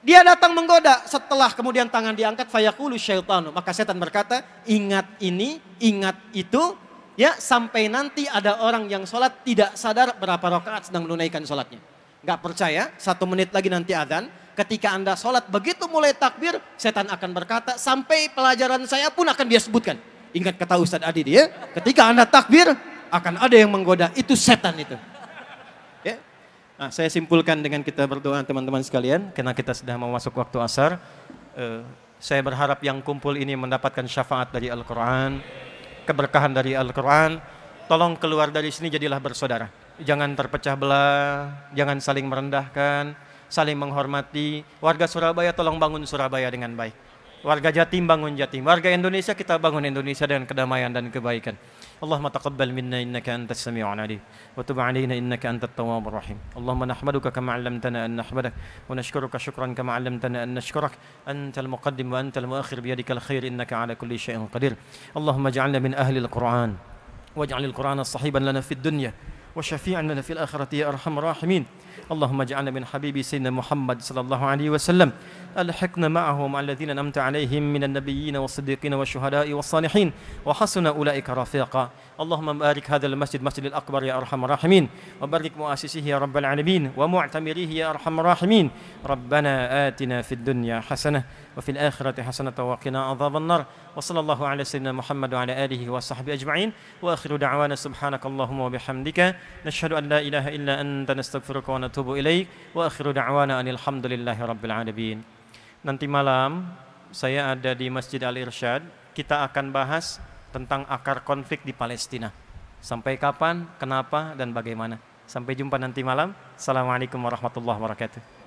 Dia datang menggoda, setelah kemudian tangan diangkat, fayaqulu syaitanu. Maka setan berkata, ingat ini, ingat itu, ya, sampai nanti ada orang yang sholat tidak sadar berapa rakaat sedang menunaikan sholatnya. Gak percaya, 1 menit lagi nanti azan. Ketika Anda sholat, begitu mulai takbir, setan akan berkata, sampai pelajaran saya pun akan dia sebutkan. Ingat kata Ustadz Adi dia, ketika Anda takbir, akan ada yang menggoda, itu setan itu. Ya. Nah, saya simpulkan dengan kita berdoa teman-teman sekalian, karena kita sudah mau masuk waktu asar. Saya berharap yang kumpul ini mendapatkan syafaat dari Al-Quran, keberkahan dari Al-Quran. Tolong keluar dari sini jadilah bersaudara. Jangan terpecah belah, jangan saling merendahkan, saling menghormati. Warga Surabaya tolong bangun Surabaya dengan baik. Warga Jatim bangun Jatim. Warga Indonesia kita bangun Indonesia dengan kedamaian dan kebaikan. Allahumma taqabbal minna innaka antas sami'un alim wa tub 'alaina innaka antat tawwabur rahim. Allahumma nahmaduka kama 'allamtana an nahmadak wa nashkuruka syukran kama 'allamtana an nashkurak. Antal muqaddim wa antal muakhir biyadikal khair innaka 'ala kulli syai'in qadir. Allahumma ij'alna min ahli al-Qur'an waj'al al-Qur'ana sahiban lana fid dunya wa syafi'an lana fil akhirati ya arhamar rahimin. اللهم اجعلنا من حبيب سيدنا محمد صلى الله عليه وسلم ألحقنا معه مع الذين أنعمت عليهم من النبيين والصديقين والشهداء والصالحين وحسن أولئك رفيقا. اللهم بارك هذا المسجد مسجد الأكبر يا أرحم الراحمين وبارك مؤسسيه يا رب العالمين ومعتمريه يا أرحم الراحمين. ربنا آتنا في الدنيا حسنة وفي الآخرة حسنة وقنا عذاب النار وصلى الله على سيدنا محمد وعلى آله وصحبه أجمعين وآخر دعوانا سبحانك اللهم وبحمدك نشهد أن لا إله إلا أنت نستغفرك ونتوب إليك وآخر دعوانا أن الحمد لله رب العالمين. Nanti malam saya ada di Masjid Al-Irsyad kita akan bahas tentang akar konflik di Palestina. Sampai kapan, kenapa, dan bagaimana. Sampai jumpa nanti malam. Assalamualaikum warahmatullahi wabarakatuh.